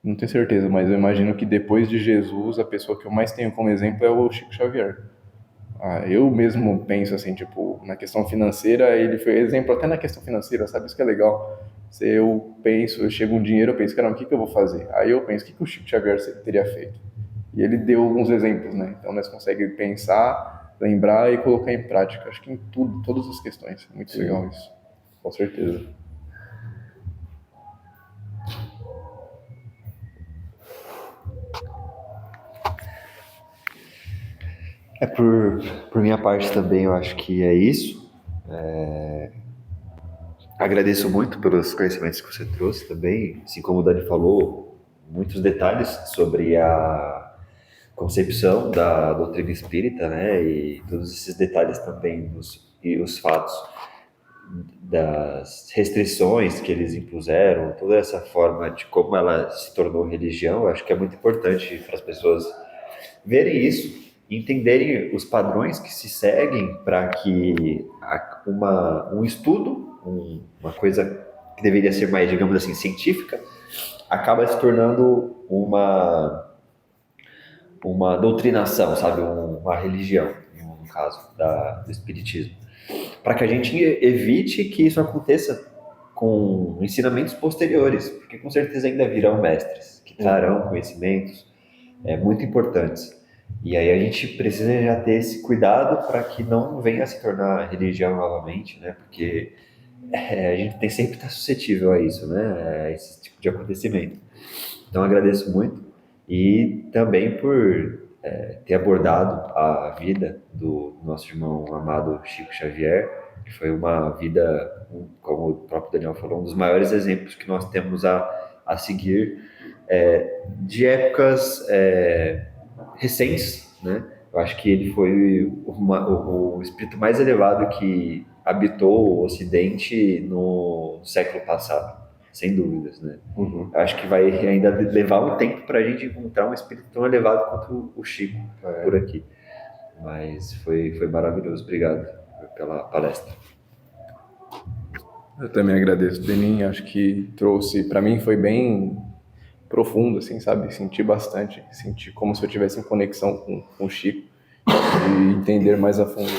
não tenho certeza, mas eu imagino que depois de Jesus, a pessoa que eu mais tenho como exemplo é o Chico Xavier. Eu mesmo penso assim, tipo, na questão financeira, ele foi exemplo até na questão financeira, sabe? Isso que é legal. Se eu penso, eu chego um dinheiro, eu penso, caramba, o que que eu vou fazer? Aí eu penso, o que que o Chico Xavier teria feito? E ele deu alguns exemplos, né? Então nós conseguimos pensar, lembrar e colocar em prática. Acho que em tudo, todas as questões. Muito legal isso. Com certeza. Por minha parte também, eu acho que é isso. Agradeço muito pelos conhecimentos que você trouxe também, assim como o Dani falou, muitos detalhes sobre a concepção da doutrina espírita, né, e todos esses detalhes também e os fatos das restrições que eles impuseram, toda essa forma de como ela se tornou religião, eu acho que é muito importante para as pessoas verem isso, entenderem os padrões que se seguem para que um estudo, uma coisa que deveria ser mais, digamos assim, científica, acaba se tornando uma doutrinação, sabe? Uma religião, no caso do espiritismo. Para que a gente evite que isso aconteça com ensinamentos posteriores, porque com certeza ainda virão mestres que trarão conhecimentos muito importantes. E aí a gente precisa já ter esse cuidado para que não venha a se tornar religião novamente, né? Porque a gente tem sempre estar suscetível a isso, né? A esse tipo de acontecimento. Então agradeço muito e também por ter abordado a vida do nosso irmão amado Chico Xavier, que foi uma vida, como o próprio Daniel falou, um dos maiores exemplos que nós temos a seguir de épocas recentes, né? Eu acho que ele foi o espírito mais elevado que habitou o Ocidente no século passado, sem dúvidas, né? Uhum. Eu acho que vai ainda levar um tempo para a gente encontrar um espírito tão elevado quanto o Chico por aqui. Mas foi maravilhoso. Obrigado pela palestra. Eu também agradeço, Denis. Acho que trouxe, para mim foi bem profundo, assim, sabe? Senti bastante, senti como se eu tivesse em conexão com o Chico e entender mais a fundo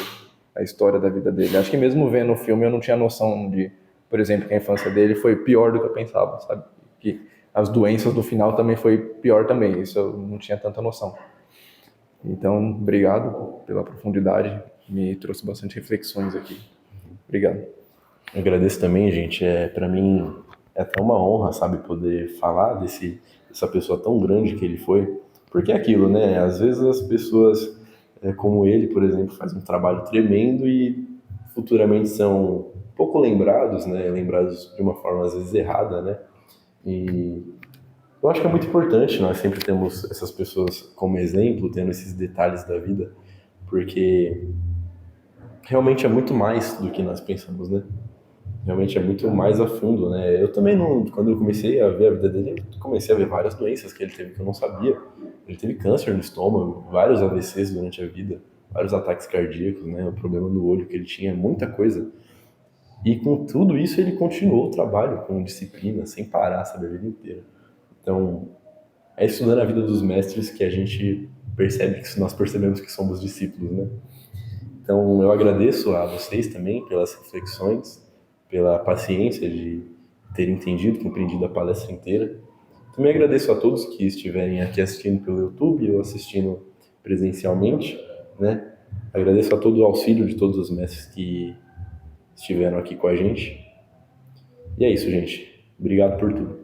a história da vida dele. Acho que mesmo vendo o filme eu não tinha noção de, por exemplo, que a infância dele foi pior do que eu pensava, sabe? Que as doenças do final também foi pior também, isso eu não tinha tanta noção. Então, obrigado pela profundidade, me trouxe bastante reflexões aqui. Obrigado. Eu agradeço também, gente. Para mim é até uma honra, sabe, poder falar dessa pessoa tão grande que ele foi. Porque é aquilo, né? Às vezes as pessoas, como ele, por exemplo, fazem um trabalho tremendo e futuramente são pouco lembrados, né? Lembrados de uma forma às vezes errada, né? E eu acho que é muito importante nós sempre temos essas pessoas como exemplo, tendo esses detalhes da vida, porque realmente é muito mais do que nós pensamos, né? Realmente é muito mais a fundo, né? Eu também não, quando eu comecei a ver a vida dele, eu comecei a ver várias doenças que ele teve que eu não sabia. Ele teve câncer no estômago, vários AVCs durante a vida, vários ataques cardíacos, né? O problema no olho que ele tinha, muita coisa. E com tudo isso ele continuou o trabalho com disciplina, sem parar, sabe, a vida inteira. Então, é estudando a vida dos mestres que a gente percebe que nós percebemos que somos discípulos, né? Então, eu agradeço a vocês também pelas reflexões, pela paciência de ter entendido, compreendido a palestra inteira. Também agradeço a todos que estiverem aqui assistindo pelo YouTube ou assistindo presencialmente, né? Agradeço a todo o auxílio de todos os mestres que estiveram aqui com a gente. E é isso, gente. Obrigado por tudo.